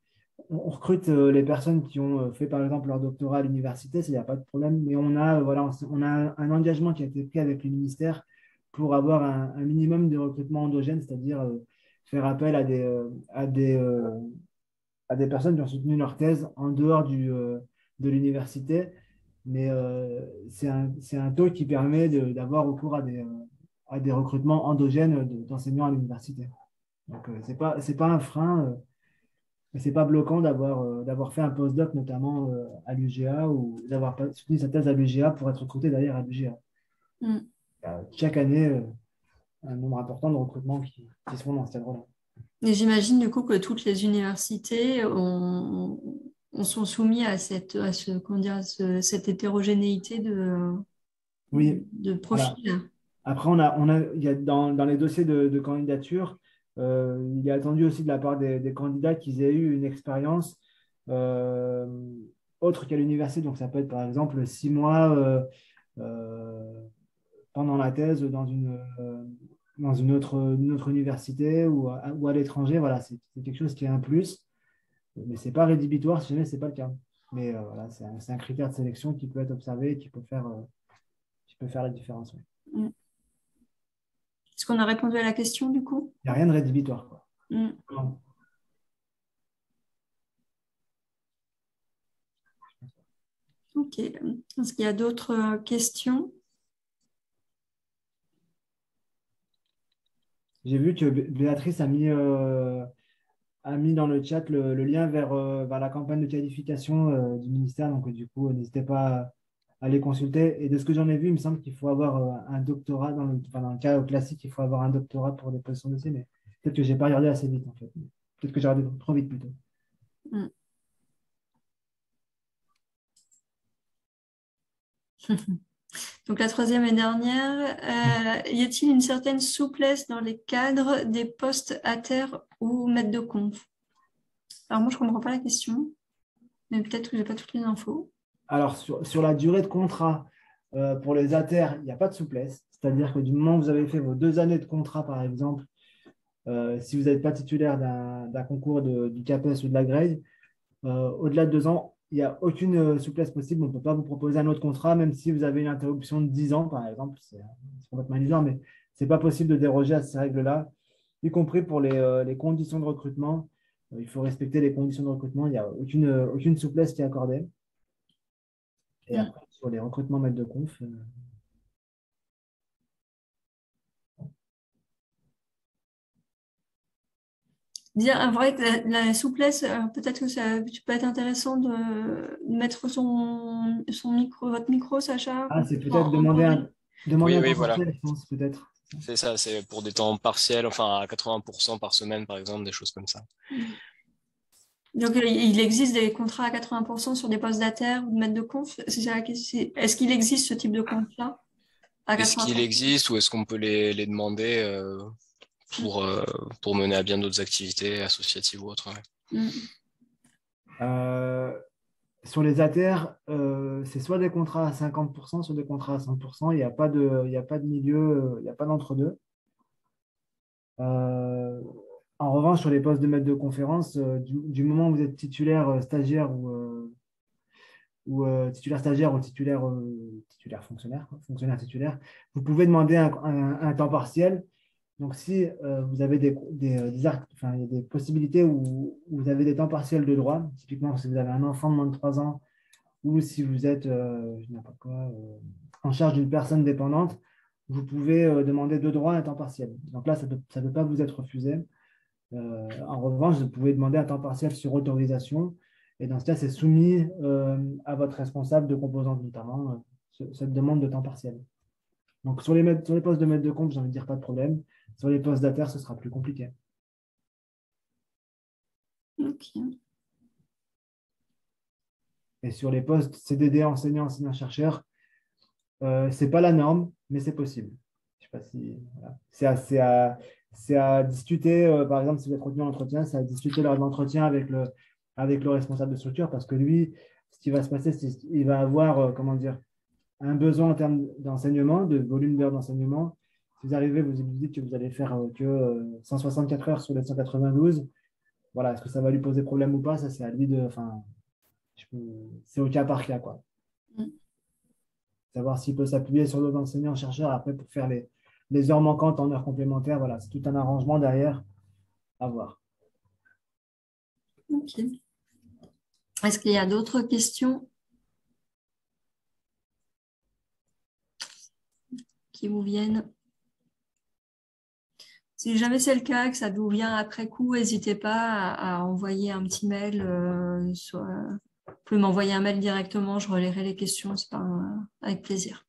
on recrute les personnes qui ont fait par exemple leur doctorat à l'université, il n'y a pas de problème, mais voilà, on a un engagement qui a été pris avec le ministère pour avoir un minimum de recrutement endogène, c'est-à-dire faire appel à à des personnes qui ont soutenu leur thèse en dehors de l'université, mais c'est un taux qui permet d'avoir recours à des recrutements endogènes d'enseignants à l'université. Donc, ce n'est pas un frein, mais ce n'est pas bloquant d'avoir fait un postdoc, notamment à l'UGA, ou d'avoir soutenu sa thèse à l'UGA pour être recruté d'ailleurs à l'UGA. Mm. Chaque année, un nombre important de recrutements qui se font dans cette endroit-là. Et j'imagine du coup que toutes les universités sont soumises cette hétérogénéité Oui, de voilà. profils. Après, il y a dans les dossiers de candidature, il est attendu aussi de la part des candidats qu'ils aient eu une expérience euh, autre qu'à l'université. Donc, ça peut être par exemple 6 mois pendant la thèse dans une autre université ou à l'étranger. Voilà, c'est quelque chose qui est un plus, mais ce n'est pas rédhibitoire si jamais ce n'est pas le cas. Mais voilà, c'est un critère de sélection qui peut être observé et qui peut faire la différence. Ouais. Mm. Est-ce qu'on a répondu à la question du coup? Il n'y a rien de rédhibitoire, quoi. Mm. Non. Ok. Est-ce qu'il y a d'autres questions? J'ai vu que Béatrice a mis dans le chat le lien vers la campagne de qualification du ministère. Donc, du coup, n'hésitez pas à les consulter. Et de ce que j'en ai vu, il me semble qu'il faut avoir un doctorat. Dans le cas classique, il faut avoir un doctorat pour des positions de dossier. Mais peut-être que je n'ai pas regardé assez vite, en fait. Peut-être que j'ai regardé trop vite, plutôt. Mm. Donc la troisième et dernière, y a-t-il une certaine souplesse dans les cadres des postes à terre ou maîtres de conf? Alors moi, je ne comprends pas la question, mais peut-être que je n'ai pas toutes les infos. Alors, sur la durée de contrat, pour les ATER, il n'y a pas de souplesse. C'est-à-dire que du moment où vous avez fait vos 2 années de contrat, par exemple, si vous n'êtes pas titulaire d'un concours du CAPES ou de la grille, au-delà de 2 ans, il n'y a aucune souplesse possible. On ne peut pas vous proposer un autre contrat, même si vous avez une interruption de 10 ans, par exemple. C'est complètement illusoire, mais ce n'est pas possible de déroger à ces règles-là, y compris pour les conditions de recrutement. Il faut respecter les conditions de recrutement. Il n'y a aucune souplesse qui est accordée. Et après, sur les recrutements maîtres de conf, Dire vrai que la souplesse, peut-être que ça peut être intéressant de mettre votre micro, Sacha. c'est peut-être demander Oui, un oui, temps voilà. partiel, je pense, peut-être. C'est ça, c'est pour des temps partiels, enfin à 80% par semaine, par exemple, des choses comme ça. Donc, il existe des contrats à 80% sur des postes d'ATER ou de maître de conf. C'est ça la question. Est-ce qu'il existe ce type de contrat à Est-ce qu'il 80%? existe ou est-ce qu'on peut les demander pour mener à bien d'autres activités associatives ou autres? Ouais. Sur les ATR, c'est soit des contrats à 50%, soit des contrats à 100%. Il n'y a pas de milieu, il n'y a pas d'entre-deux. En revanche, sur les postes de maître de conférence, du moment où vous êtes titulaire stagiaire ou titulaire stagiaire ou titulaire fonctionnaire, fonctionnaire titulaire, vous pouvez demander un temps partiel. Donc, si vous avez il y a des possibilités où vous avez des temps partiels de droit, typiquement si vous avez un enfant de moins de 3 ans ou si vous êtes en charge d'une personne dépendante, vous pouvez demander de droit un temps partiel. Donc là, ça ne peut pas vous être refusé. En revanche, vous pouvez demander un temps partiel sur autorisation. Et dans ce cas, c'est soumis à votre responsable de composante, notamment cette demande de temps partiel. Donc, sur les postes de maître de compte, j'ai envie de dire pas de problème. Sur les postes d'ATER, ce sera plus compliqué. Ok. Et sur les postes CDD enseignant, enseignant-chercheur, ce n'est pas la norme, mais c'est possible. Je sais pas si, voilà. C'est à discuter, par exemple, si vous êtes retenu en entretien, c'est à discuter lors de l'entretien avec le responsable de structure, parce que lui, ce qui va se passer, c'est qu'il va avoir, un besoin en termes d'enseignement, de volume d'heures d'enseignement. Si vous arrivez, vous dites que vous allez faire que 164 heures sur les 192, voilà, est-ce que ça va lui poser problème ou pas? Ça, c'est à lui c'est au cas par cas, quoi. Savoir s'il peut s'appuyer sur d'autres enseignants-chercheurs après pour faire les heures manquantes en heures complémentaires. Voilà, c'est tout un arrangement derrière à voir. Ok. Est-ce qu'il y a d'autres questions qui vous viennent? Si jamais c'est le cas, que ça vous vient après coup, n'hésitez pas à envoyer un petit mail. Vous pouvez m'envoyer un mail directement, je relayerai les questions, c'est pas avec plaisir.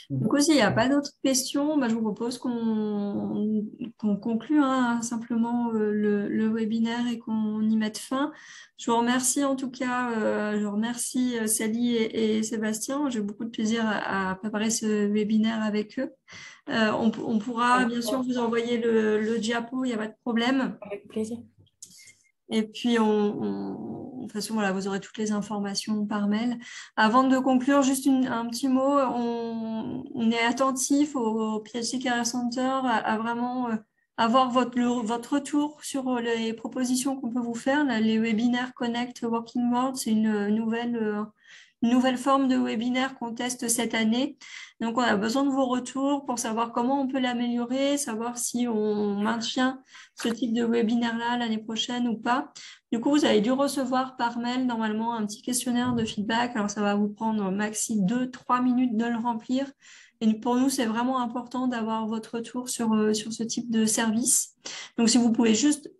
Donc aussi, il n'y a pas d'autres questions. Je vous propose qu'on conclue simplement le webinaire et qu'on y mette fin. Je vous remercie en tout cas, je remercie Sally et Sébastien. J'ai eu beaucoup de plaisir à préparer ce webinaire avec eux. On pourra bien sûr vous envoyer le diapo, il n'y a pas de problème. Avec plaisir. Et puis, de toute façon, voilà, vous aurez toutes les informations par mail. Avant de conclure, juste un petit mot. On est attentif au PhD Career Center à vraiment avoir votre retour sur les propositions qu'on peut vous faire. Là, les webinaires Connect Working World, c'est une nouvelle forme de webinaire qu'on teste cette année. Donc, on a besoin de vos retours pour savoir comment on peut l'améliorer, savoir si on maintient ce type de webinaire-là l'année prochaine ou pas. Du coup, vous avez dû recevoir par mail normalement un petit questionnaire de feedback. Alors, ça va vous prendre maxi 2-3 minutes de le remplir. Et pour nous, c'est vraiment important d'avoir votre retour sur ce type de service. Donc, si vous pouvez juste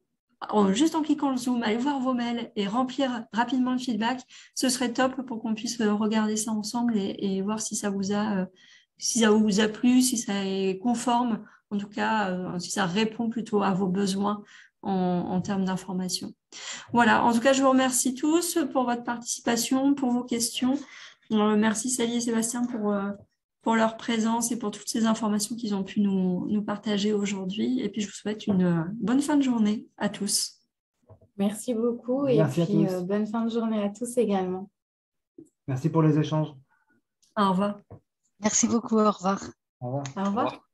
en cliquant le zoom, aller voir vos mails et remplir rapidement le feedback, ce serait top pour qu'on puisse regarder ça ensemble et voir si ça vous a plu, si ça est conforme, en tout cas, si ça répond plutôt à vos besoins en termes d'information. Voilà, en tout cas, je vous remercie tous pour votre participation, pour vos questions. Merci Sally et Sébastien pour leur présence et pour toutes ces informations qu'ils ont pu nous partager aujourd'hui. Et puis, je vous souhaite une bonne fin de journée à tous. Merci beaucoup Merci et puis à tous. bonne fin de journée à tous également. Merci pour les échanges. Au revoir. Merci beaucoup, au revoir. Au revoir. Au revoir.